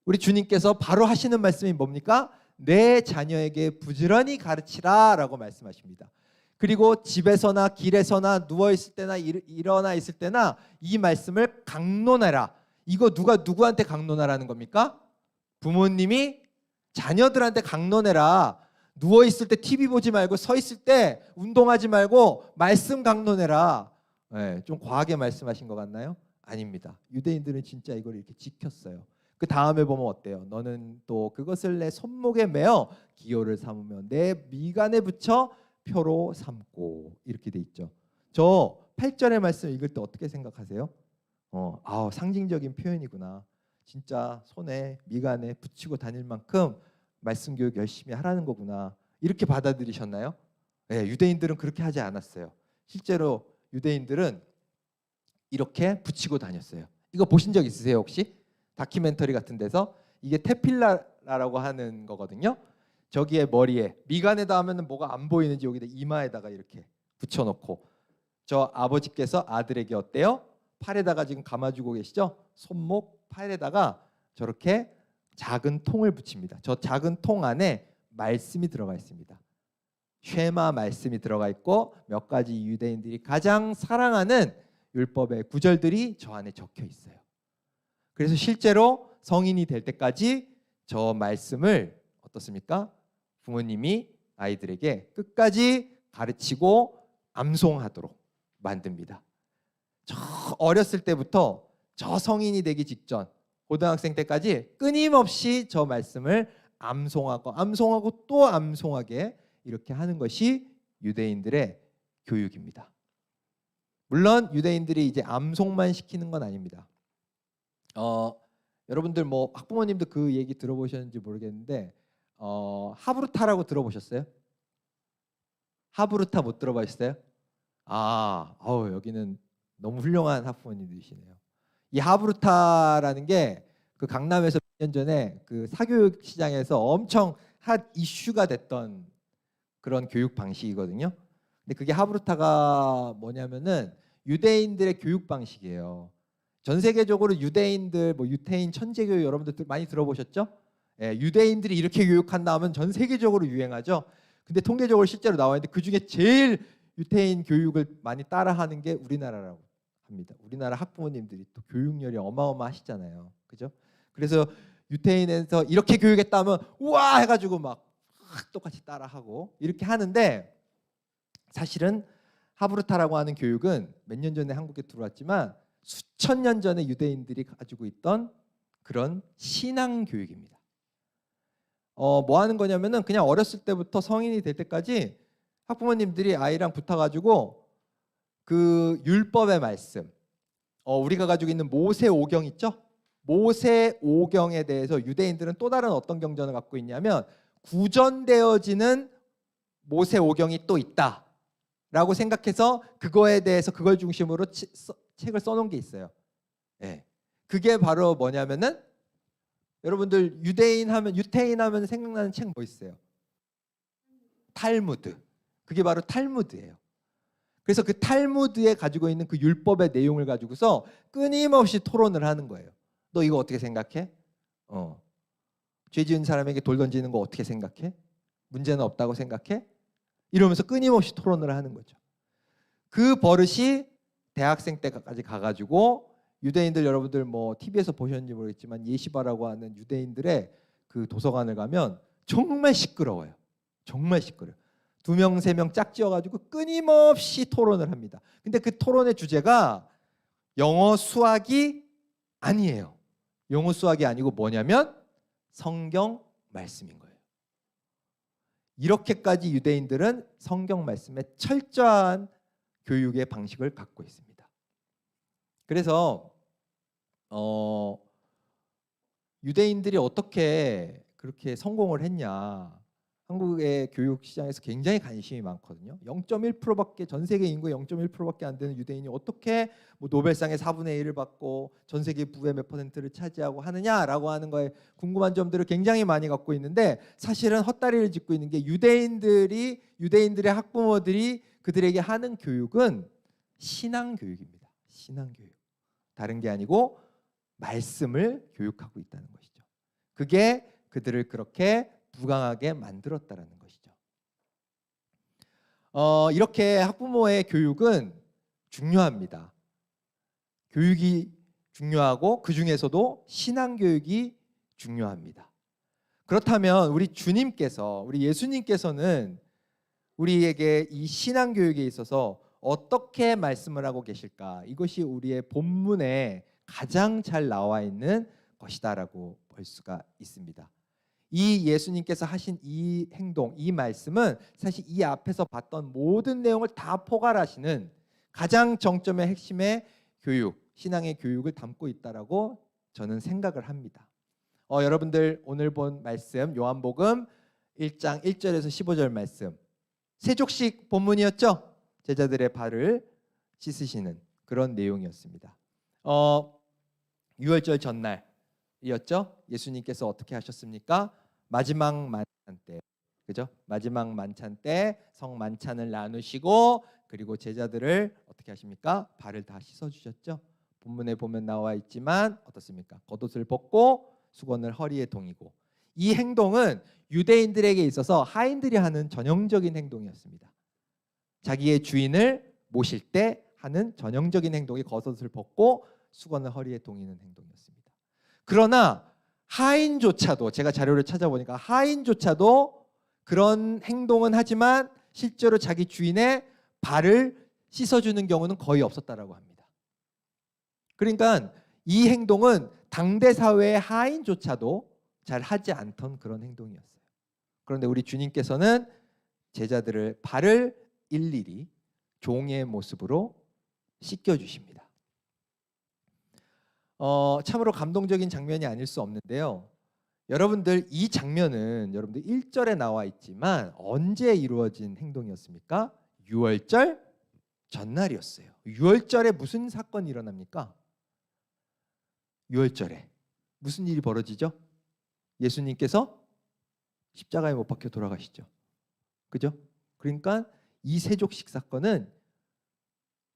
우리 주님께서 바로 하시는 말씀이 뭡니까? 내 자녀에게 부지런히 가르치라 라고 말씀하십니다. 그리고 집에서나 길에서나 누워있을 때나 일어나 있을 때나 이 말씀을 강론하라. 이거 누가 누구한테 강론하라는 겁니까? 부모님이 자녀들한테 강론해라. 누워있을 때 TV 보지 말고 서 있을 때 운동하지 말고 말씀 강론해라. 좀 과하게 말씀하신 것 같나요? 아닙니다. 유대인들은 진짜 이걸 이렇게 지켰어요. 그 다음에 보면 어때요? 너는 또 그것을 내 손목에 매어 기호를 삼으며 내 미간에 붙여 표로 삼고 이렇게 돼 있죠. 저 8절의 말씀 읽을 때 어떻게 생각하세요? 상징적인 표현이구나. 진짜 손에 미간에 붙이고 다닐 만큼 말씀 교육 열심히 하라는 거구나. 이렇게 받아들이셨나요? 유대인들은 그렇게 하지 않았어요. 실제로 유대인들은 이렇게 붙이고 다녔어요. 이거 보신 적 있으세요 혹시? 다큐멘터리 같은 데서 이게 테필라라고 하는 거거든요. 저기에 머리에 미간에다 하면은 뭐가 안 보이는지 여기다 이마에다가 이렇게 붙여놓고 저 아버지께서 아들에게 어때요? 팔에다가 지금 감아주고 계시죠? 손목 팔에다가 저렇게 작은 통을 붙입니다. 저 작은 통 안에 말씀이 들어가 있습니다. 쉐마 말씀이 들어가 있고 몇 가지 유대인들이 가장 사랑하는 율법의 구절들이 저 안에 적혀 있어요. 그래서 실제로 성인이 될 때까지 저 말씀을 어떻습니까? 부모님이 아이들에게 끝까지 가르치고 암송하도록 만듭니다. 저 어렸을 때부터 저 성인이 되기 직전 고등학생 때까지 끊임없이 저 말씀을 암송하고 또 암송하게 이렇게 하는 것이 유대인들의 교육입니다. 물론 유대인들이 이제 암송만 시키는 건 아닙니다. 여러분들 뭐 학부모님도 그 얘기 들어보셨는지 모르겠는데 하브루타라고 들어보셨어요? 하브루타 못 들어보셨어요? 여기는 너무 훌륭한 학부모님들이시네요. 이 하브루타라는 게 그 강남에서 몇 년 전에 그 사교육 시장에서 엄청 핫 이슈가 됐던 그런 교육 방식이거든요. 근데 그게 하브루타가 뭐냐면은 유대인들의 교육 방식이에요. 전 세계적으로 유대인들 뭐 유태인 천재교육 여러분들 많이 들어보셨죠? 유대인들이 이렇게 교육한다 하면 전 세계적으로 유행하죠. 근데 통계적으로 실제로 나와 있는데 그 중에 제일 유태인 교육을 많이 따라하는 게 우리나라라고 합니다. 우리나라 학부모님들이 또 교육열이 어마어마하시잖아요. 그죠? 그래서 유태인에서 이렇게 교육했다면 우와 해가지고 막 똑같이 따라하고 이렇게 하는데, 사실은 하브르타라고 하는 교육은 몇 년 전에 한국에 들어왔지만 수천 년 전에 유대인들이 가지고 있던 그런 신앙 교육입니다. 뭐 하는 거냐면은 그냥 어렸을 때부터 성인이 될 때까지 학부모님들이 아이랑 붙어가지고 그 율법의 말씀, 우리가 가지고 있는 모세 오경 있죠? 모세 오경에 대해서 유대인들은 또 다른 어떤 경전을 갖고 있냐면 구전되어지는 모세 오경이 또 있다라고 생각해서 그거에 대해서 그걸 중심으로 책을 써놓은 게 있어요. 예. 그게 바로 뭐냐면은 여러분들 유태인 하면 생각나는 책 뭐 있어요? 탈무드. 그게 바로 탈무드예요. 그래서 그 탈무드에 가지고 있는 그 율법의 내용을 가지고서 끊임없이 토론을 하는 거예요. 너 이거 어떻게 생각해? 죄 지은 사람에게 돌 던지는 거 어떻게 생각해? 문제는 없다고 생각해? 이러면서 끊임없이 토론을 하는 거죠. 그 버릇이 대학생 때까지 가가지고 유대인들, 여러분들 뭐 TV에서 보셨는지 모르겠지만 예시바라고 하는 유대인들의 그 도서관을 가면 정말 시끄러워요. 정말 시끄러워요. 2명, 3명 짝지어가지고 끊임없이 토론을 합니다. 근데 그 토론의 주제가 영어 수학이 아니에요. 영어 수학이 아니고 뭐냐면 성경 말씀인 거예요. 이렇게까지 유대인들은 성경 말씀에 철저한 교육의 방식을 갖고 있습니다. 그래서 유대인들이 어떻게 그렇게 성공을 했냐, 한국의 교육 시장에서 굉장히 관심이 많거든요. 0.1%밖에, 전 세계 인구의 0.1%밖에 안 되는 유대인이 어떻게 뭐 노벨상의 4분의 1을 받고 전 세계 부의 몇 %를 차지하고 하느냐라고 하는 거에 궁금한 점들을 굉장히 많이 갖고 있는데, 사실은 헛다리를 짚고 있는 게 유대인들의 학부모들이 그들에게 하는 교육은 신앙 교육입니다. 신앙 교육. 다른 게 아니고 말씀을 교육하고 있다는 것이죠. 그게 그들을 그렇게 부강하게 만들었다라는 것이죠. 이렇게 학부모의 교육은 중요합니다. 교육이 중요하고 그 중에서도 신앙 교육이 중요합니다. 그렇다면 우리 예수님께서는 우리에게 이 신앙 교육에 있어서 어떻게 말씀을 하고 계실까? 이것이 우리의 본문에 가장 잘 나와 있는 것이다라고 볼 수가 있습니다. 이 예수님께서 하신 이 행동, 이 말씀은 사실 이 앞에서 봤던 모든 내용을 다 포괄하시는 가장 정점의 핵심의 교육, 신앙의 교육을 담고 있다라고 저는 생각을 합니다. 여러분들 오늘 본 말씀 요한복음 1장 1절에서 15절 말씀, 세족식 본문이었죠? 제자들의 발을 씻으시는 그런 내용이었습니다. 유월절 전날이었죠? 예수님께서 어떻게 하셨습니까? 마지막 만찬 때, 그죠? 마지막 만찬 때 성만찬을 나누시고, 그리고 제자들을 어떻게 하십니까? 발을 다 씻어주셨죠? 본문에 보면 나와 있지만 어떻습니까? 겉옷을 벗고 수건을 허리에 동이고, 이 행동은 유대인들에게 있어서 하인들이 하는 전형적인 행동이었습니다. 자기의 주인을 모실 때 하는 전형적인 행동이 겉옷을 벗고 수건을 허리에 동이는 행동이었습니다. 그러나 하인조차도, 제가 자료를 찾아보니까 하인조차도 그런 행동은 하지만 실제로 자기 주인의 발을 씻어주는 경우는 거의 없었다라고 합니다. 그러니까 이 행동은 당대 사회의 하인조차도 잘 하지 않던 그런 행동이었어요. 그런데 우리 주님께서는 제자들을 발을 일일이 종의 모습으로 씻겨주십니다. 참으로 감동적인 장면이 아닐 수 없는데요. 여러분들 이 장면은 여러분들 1절에 나와 있지만 언제 이루어진 행동이었습니까? 유월절 전날이었어요. 유월절에 무슨 사건이 일어납니까? 유월절에 무슨 일이 벌어지죠? 예수님께서 십자가에 못 박혀 돌아가시죠. 그죠? 그러니까 이 세족식 사건은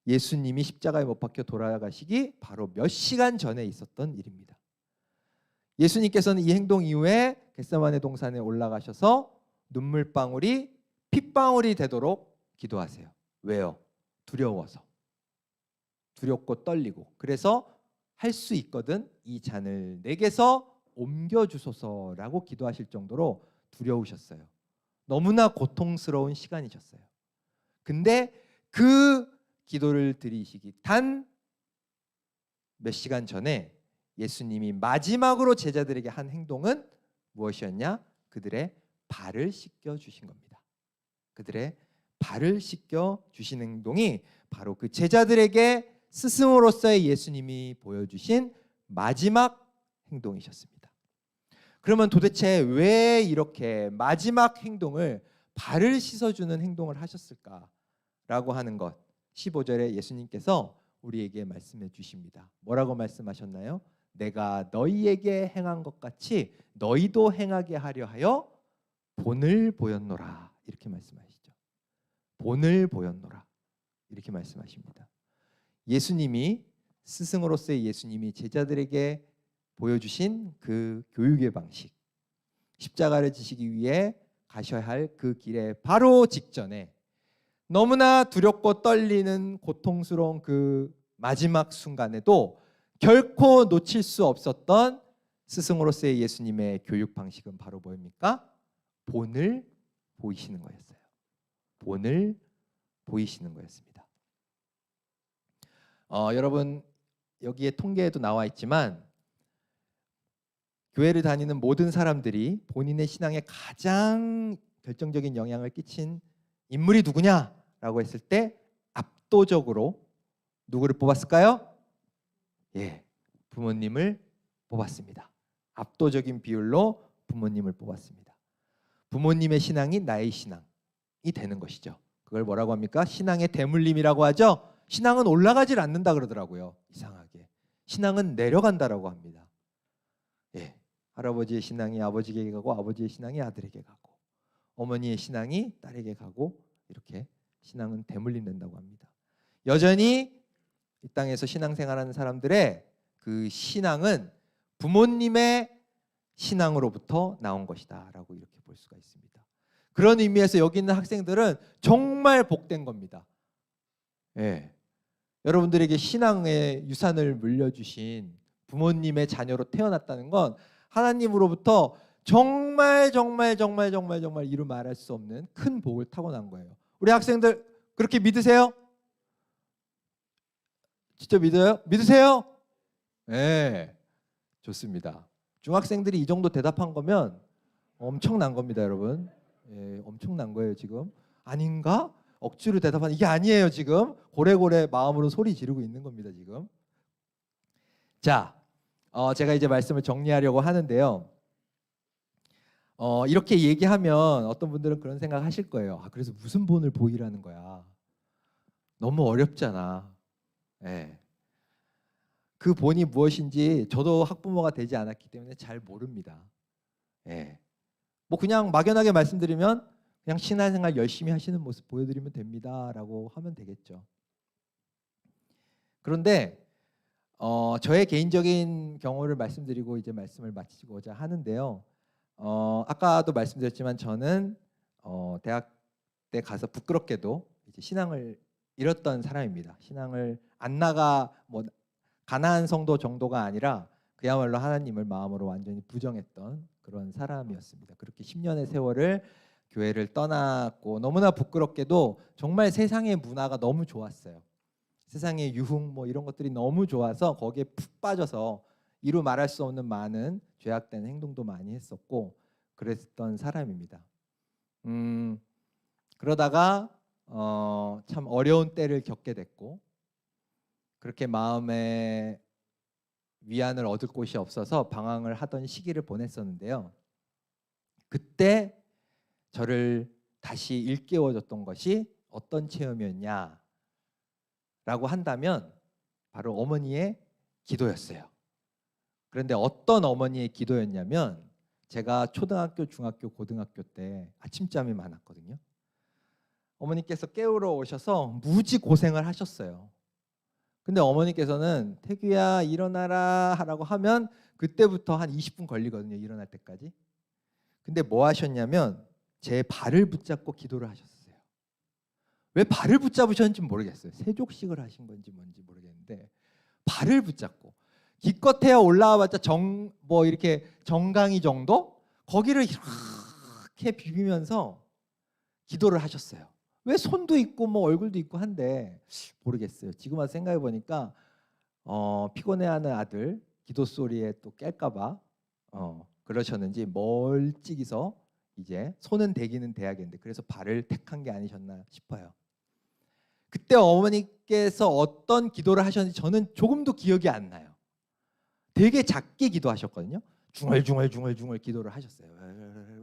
예수님이 십자가에 못 박혀 돌아가시기 바로 몇 시간 전에 있었던 일입니다. 예수님께서는 이 행동 이후에 겟세마네 동산에 올라가셔서 눈물방울이 핏방울이 되도록 기도하세요. 왜요? 두려워서. 두렵고 떨리고 그래서 할 수 있거든 이 잔을 내게서 옮겨주소서라고 기도하실 정도로 두려우셨어요. 너무나 고통스러운 시간이셨어요. 근데 그 기도를 드리시기 단 몇 시간 전에 예수님이 마지막으로 제자들에게 한 행동은 무엇이었냐? 그들의 발을 씻겨 주신 겁니다. 그들의 발을 씻겨 주신 행동이 바로 그 제자들에게 스승으로서의 예수님이 보여주신 마지막 행동이셨습니다. 그러면 도대체 왜 이렇게 마지막 행동을 발을 씻어주는 행동을 하셨을까라고 하는 것 15절에 예수님께서 우리에게 말씀해 주십니다. 뭐라고 말씀하셨나요? 내가 너희에게 행한 것 같이 너희도 행하게 하려 하여 본을 보였노라 이렇게 말씀하시죠. 본을 보였노라 이렇게 말씀하십니다. 예수님이 스승으로서의 예수님이 제자들에게 보여주신 그 교육의 방식, 십자가를 지시기 위해 가셔야 할 그 길의 바로 직전에 너무나 두렵고 떨리는 고통스러운 그 마지막 순간에도 결코 놓칠 수 없었던 스승으로서의 예수님의 교육 방식은 바로 뭐입니까? 본을 보이시는 거였어요. 본을 보이시는 거였습니다. 여러분 여기에 통계에도 나와 있지만 교회를 다니는 모든 사람들이 본인의 신앙에 가장 결정적인 영향을 끼친 인물이 누구냐라고 했을 때 압도적으로 누구를 뽑았을까요? 예, 부모님을 뽑았습니다. 압도적인 비율로 부모님을 뽑았습니다. 부모님의 신앙이 나의 신앙이 되는 것이죠. 그걸 뭐라고 합니까? 신앙의 대물림이라고 하죠. 신앙은 올라가질 않는다 그러더라고요. 이상하게. 신앙은 내려간다라고 합니다. 예, 할아버지의 신앙이 아버지에게 가고 아버지의 신앙이 아들에게 가고 어머니의 신앙이 딸에게 가고 이렇게 신앙은 대물림된다고 합니다. 여전히 이 땅에서 신앙생활하는 사람들의 그 신앙은 부모님의 신앙으로부터 나온 것이다라고 이렇게 볼 수가 있습니다. 그런 의미에서 여기 있는 학생들은 정말 복된 겁니다. 예. 여러분들에게 신앙의 유산을 물려주신 부모님의 자녀로 태어났다는 건 하나님으로부터 정말 이루 말할 수 없는 큰 복을 타고난 거예요. 우리 학생들 그렇게 믿으세요? 진짜 믿어요? 믿으세요? 네, 좋습니다. 중학생들이 이 정도 대답한 거면 엄청난 겁니다, 여러분. 예, 엄청난 거예요 지금. 아닌가? 억지로 대답하는 이게 아니에요 지금. 고래고래 마음으로 소리 지르고 있는 겁니다 지금. 자, 제가 이제 말씀을 정리하려고 하는데요. 이렇게 얘기하면 어떤 분들은 그런 생각 하실 거예요. 그래서 무슨 본을 보이라는 거야. 너무 어렵잖아. 예. 그 본이 무엇인지 저도 학부모가 되지 않았기 때문에 잘 모릅니다. 예. 뭐 그냥 막연하게 말씀드리면 그냥 신앙생활 열심히 하시는 모습 보여드리면 됩니다라고 하면 되겠죠. 그런데 저의 개인적인 경우를 말씀드리고 이제 말씀을 마치고자 하는데요. 아까도 말씀드렸지만 저는 대학 때 가서 부끄럽게도 이제 신앙을 잃었던 사람입니다. 신앙을 안 나가 뭐 가난한 성도 정도가 아니라 그야말로 하나님을 마음으로 완전히 부정했던 그런 사람이었습니다. 그렇게 10년의 세월을 교회를 떠났고 너무나 부끄럽게도 정말 세상의 문화가 너무 좋았어요. 세상의 유흥 뭐 이런 것들이 너무 좋아서 거기에 푹 빠져서 이루 말할 수 없는 많은 죄악된 행동도 많이 했었고 그랬던 사람입니다. 그러다가 참 어려운 때를 겪게 됐고 그렇게 마음에 위안을 얻을 곳이 없어서 방황을 하던 시기를 보냈었는데요. 그때 저를 다시 일깨워줬던 것이 어떤 체험이었냐라고 한다면 바로 어머니의 기도였어요. 그런데 어떤 어머니의 기도였냐면 제가 초등학교, 중학교, 고등학교 때 아침잠이 많았거든요. 어머니께서 깨우러 오셔서 무지 고생을 하셨어요. 근데 어머니께서는 태규야 일어나라 하라고 하면 그때부터 한 20분 걸리거든요. 일어날 때까지. 근데 뭐 하셨냐면 제 발을 붙잡고 기도를 하셨어요. 왜 발을 붙잡으셨는지 모르겠어요. 세족식을 하신 건지 뭔지 모르겠는데 발을 붙잡고 기껏해야 올라와봤자 뭐 이렇게 정강이 정도 거기를 이렇게 비비면서 기도를 하셨어요. 왜 손도 있고 뭐 얼굴도 있고 한데 모르겠어요. 지금 와서 생각해 보니까 피곤해하는 아들 기도 소리에 또 깰까봐 그러셨는지 멀찍이서 이제 손은 대기는 돼야겠는데 그래서 발을 택한 게 아니셨나 싶어요. 그때 어머니께서 어떤 기도를 하셨는지 저는 조금도 기억이 안 나요. 되게 작게 기도하셨거든요. 중얼중얼 기도를 하셨어요.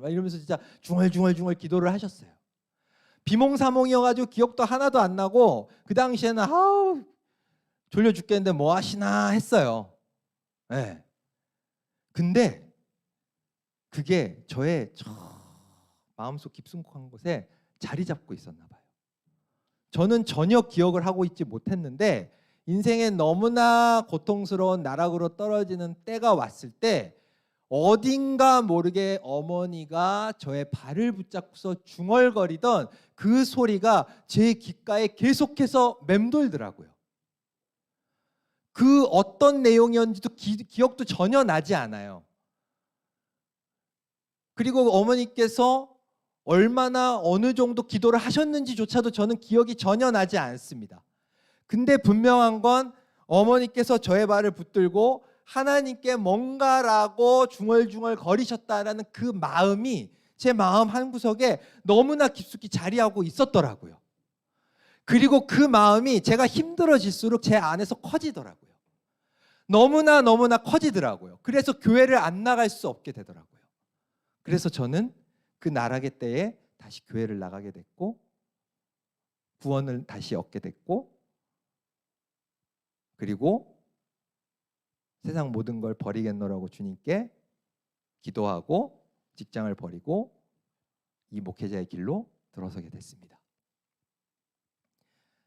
이러면서 진짜 중얼중얼 기도를 하셨어요. 비몽사몽이어가지고 기억도 하나도 안 나고 그 당시에는 아우 졸려 죽겠는데 뭐 하시나 했어요. 네. 근데 그게 저의 마음속 깊숙한 곳에 자리 잡고 있었나 봐요. 저는 전혀 기억을 하고 있지 못했는데 인생에 너무나 고통스러운 나락으로 떨어지는 때가 왔을 때 어딘가 모르게 어머니가 저의 발을 붙잡고서 중얼거리던 그 소리가 제 귓가에 계속해서 맴돌더라고요. 그 어떤 내용이었는지도 기억도 전혀 나지 않아요. 그리고 어머니께서 얼마나 어느 정도 기도를 하셨는지조차도 저는 기억이 전혀 나지 않습니다. 근데 분명한 건 어머니께서 저의 발을 붙들고 하나님께 뭔가라고 중얼중얼 거리셨다라는 그 마음이 제 마음 한구석에 너무나 깊숙이 자리하고 있었더라고요. 그리고 그 마음이 제가 힘들어질수록 제 안에서 커지더라고요. 너무나 커지더라고요. 그래서 교회를 안 나갈 수 없게 되더라고요. 그래서 저는 그 나락의 때에 다시 교회를 나가게 됐고 구원을 다시 얻게 됐고 그리고 세상 모든 걸 버리겠노라고 주님께 기도하고 직장을 버리고 이 목회자의 길로 들어서게 됐습니다.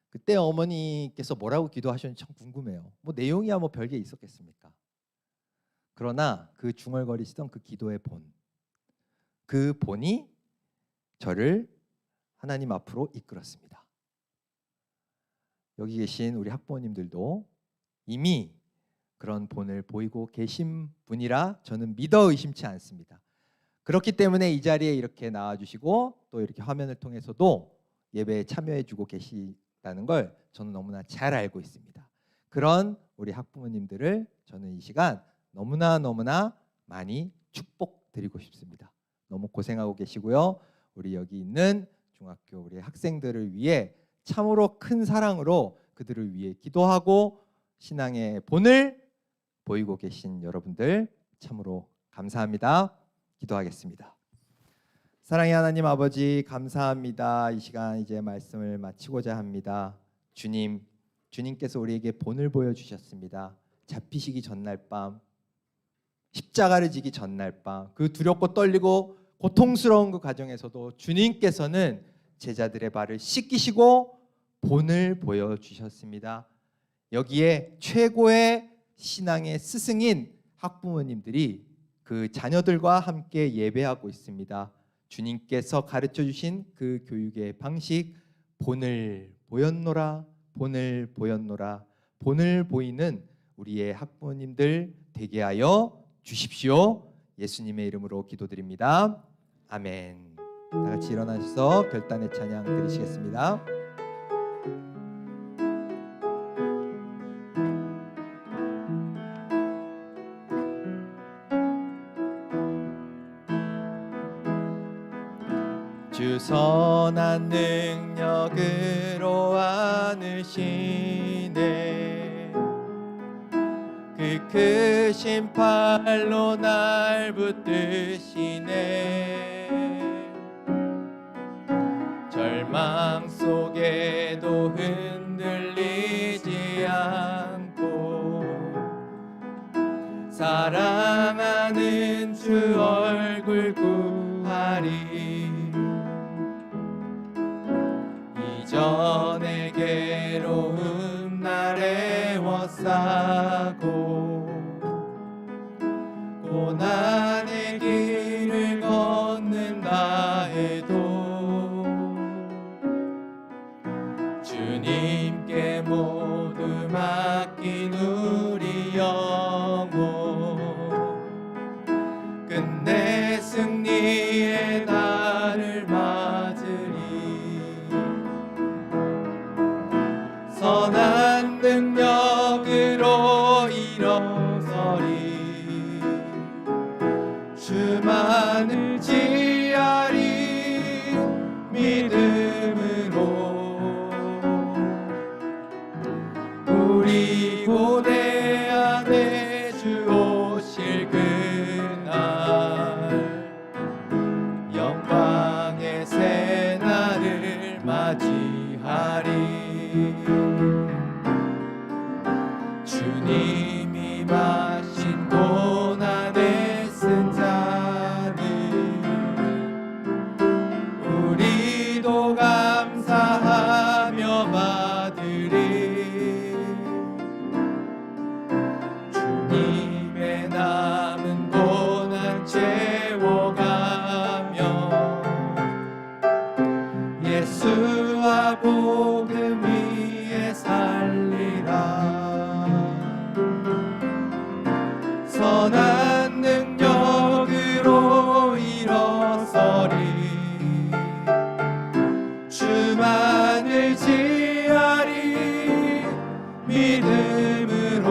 그때 어머니께서 뭐라고 기도하셨는지 참 궁금해요. 뭐 내용이야 뭐 별게 있었겠습니까? 그러나 그 중얼거리시던 그 기도의 그 본이 저를 하나님 앞으로 이끌었습니다. 여기 계신 우리 학부모님들도 이미 그런 본을 보이고 계신 분이라 저는 믿어 의심치 않습니다. 그렇기 때문에 이 자리에 이렇게 나와주시고 또 이렇게 화면을 통해서도 예배에 참여해주고 계시다는 걸 저는 너무나 잘 알고 있습니다. 그런 우리 학부모님들을 저는 이 시간 너무나 많이 축복드리고 싶습니다. 너무 고생하고 계시고요. 우리 여기 있는 중학교 우리 학생들을 위해 참으로 큰 사랑으로 그들을 위해 기도하고 신앙의 본을 보이고 계신 여러분들 참으로 감사합니다. 기도하겠습니다. 사랑의 하나님 아버지 감사합니다. 이 시간 이제 말씀을 마치고자 합니다. 주님께서 우리에게 본을 보여주셨습니다. 잡히시기 전날 밤, 십자가를 지기 전날 밤, 그 두렵고 떨리고 고통스러운 그 과정에서도 주님께서는 제자들의 발을 씻기시고 본을 보여주셨습니다. 여기에 최고의 신앙의 스승인 학부모님들이 그 자녀들과 함께 예배하고 있습니다. 주님께서 가르쳐 주신 그 교육의 방식, 본을 보였노라, 본을 보였노라, 본을 보이는 우리의 학부모님들 되게 하여 주십시오. 예수님의 이름으로 기도드립니다. 아멘. 다 같이 일어나셔서 결단의 찬양 드리시겠습니다. 주 선한 능력으로 안으시네 그 크신 팔로 날 붙드시네 절망 속에도 흔들리지 않고 사랑하는 주 얼굴 구하리 이전의 괴로움 날 애워싸고 고난의 길을 걷는다 해도 맡긴 우리 영혼 끝내 승리의 날을 맞으리 선한 능력으로 일어서리 주만을 지하리 믿음으로 우리 고대 안에 주 오실 그날 영광의 새 날을 맞이하리 주님이 마신 고난의 쓴 잔을 우리도 감사하며 받으리 주님의 남은 고난 채워가며 예수와 복음 위에 살리라 선한 능력으로 일어서리 주만을 지하리 믿음으로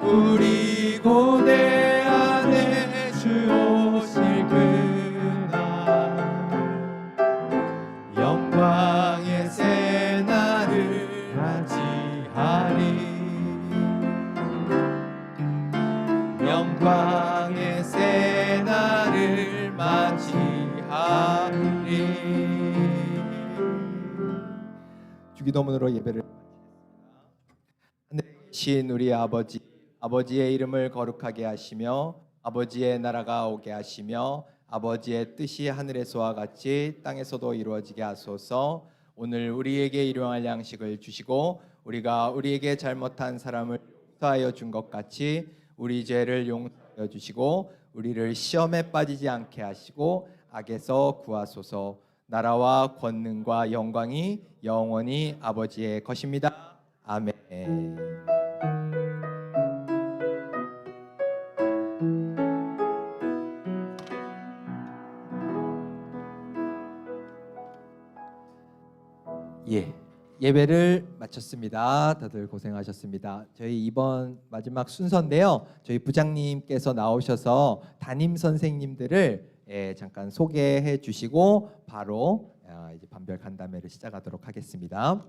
우리 고대 안에 주 오실 그날 영광의 새 날을 맞이하리 영광의 새 날을 맞이하리 주기도문으로 예배를 하늘에 계신 우리 아버지의 이름을 거룩하게 하시며 아버지의 나라가 오게 하시며 아버지의 뜻이 하늘에서와 같이 땅에서도 이루어지게 하소서 오늘 우리에게 일용할 양식을 주시고 우리가 우리에게 잘못한 사람을 용서하여 준 것 같이 우리 죄를 용서하여 주시고 우리를 시험에 빠지지 않게 하시고 악에서 구하소서 나라와 권능과 영광이 영원히 아버지의 것입니다. 아멘. 예배를 마쳤습니다. 다들 고생하셨습니다. 저희 이번 마지막 순서인데요. 저희 부장님께서 나오셔서 담임 선생님들을 잠깐 소개해 주시고 바로 이제 반별 간담회를 시작하도록 하겠습니다.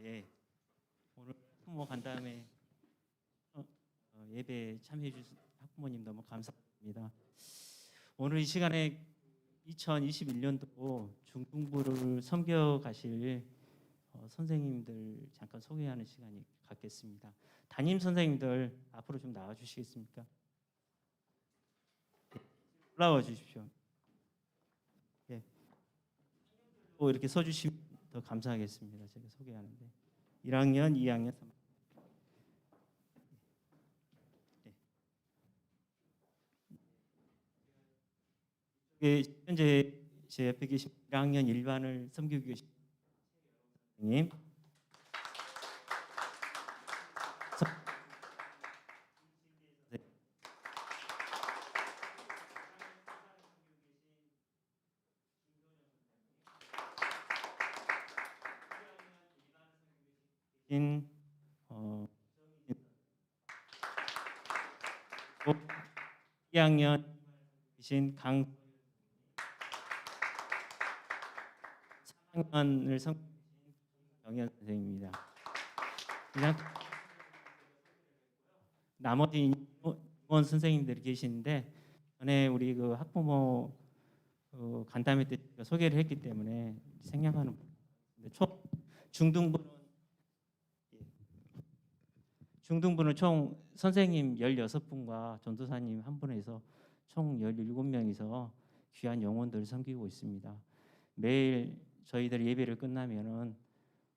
예. 오늘 학부모 간담회 예배 참여해 주신 학부모님 너무 감사합니다. 오늘 이 시간에 2021년도 중등부를 섬겨 가실 선생님들 잠깐 소개하는 시간이 갖겠습니다. 담임 선생님들 앞으로 좀 나와 주시겠습니까? 올라와 주십시오. 예. 또 이렇게 서 주시면 더 감사하겠습니다. 제가 소개하는데 1학년, 2학년, 3학년. 네. 현재 제 옆에 계신 1학년 1반을 섬기고 계신 선생님. 인 2학년 이신 강 3학년을 섬기신 정현 선생님입니다. 그냥 나머지 임원 선생님들이 계시는데 전에 우리 그 학부모 간담회 때 소개를 했기 때문에 생략하는 중등부는 총 선생님 16분과 전도사님 한 분에서 총 17명이서 귀한 영혼들을 섬기고 있습니다. 매일 저희들 예배를 끝나면은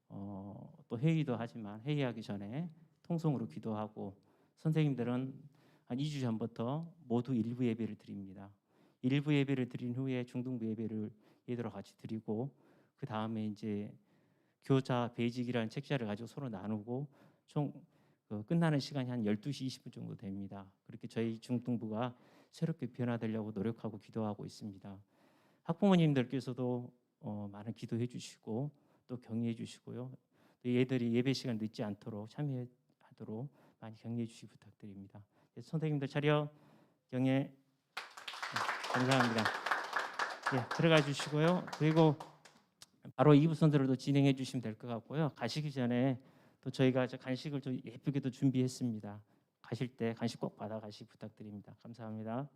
또 회의도 하지만 회의하기 전에 통성으로 기도하고 선생님들은 한 2주 전부터 모두 일부 예배를 드립니다. 일부 예배를 드린 후에 중등부 예배를 얘들과 같이 드리고 그 다음에 이제 교자 베이직이라는 책자를 가지고 서로 나누고 총 끝나는 시간이 한 12시 20분 정도 됩니다. 그렇게 저희 중등부가 새롭게 변화되려고 노력하고 기도하고 있습니다. 학부모님들께서도 많은 기도해 주시고 또 격려해 주시고요. 또 얘들이 예배 시간 늦지 않도록 참여하도록 많이 격려해 주시기 부탁드립니다. 선생님들 차려 경례. 네, 감사합니다. 네, 들어가 주시고요. 그리고 바로 2부 선들도 진행해 주시면 될 것 같고요. 가시기 전에 또 저희가 간식을 좀 예쁘게도 준비했습니다. 가실 때 간식 꼭 받아 가시기 부탁드립니다. 감사합니다.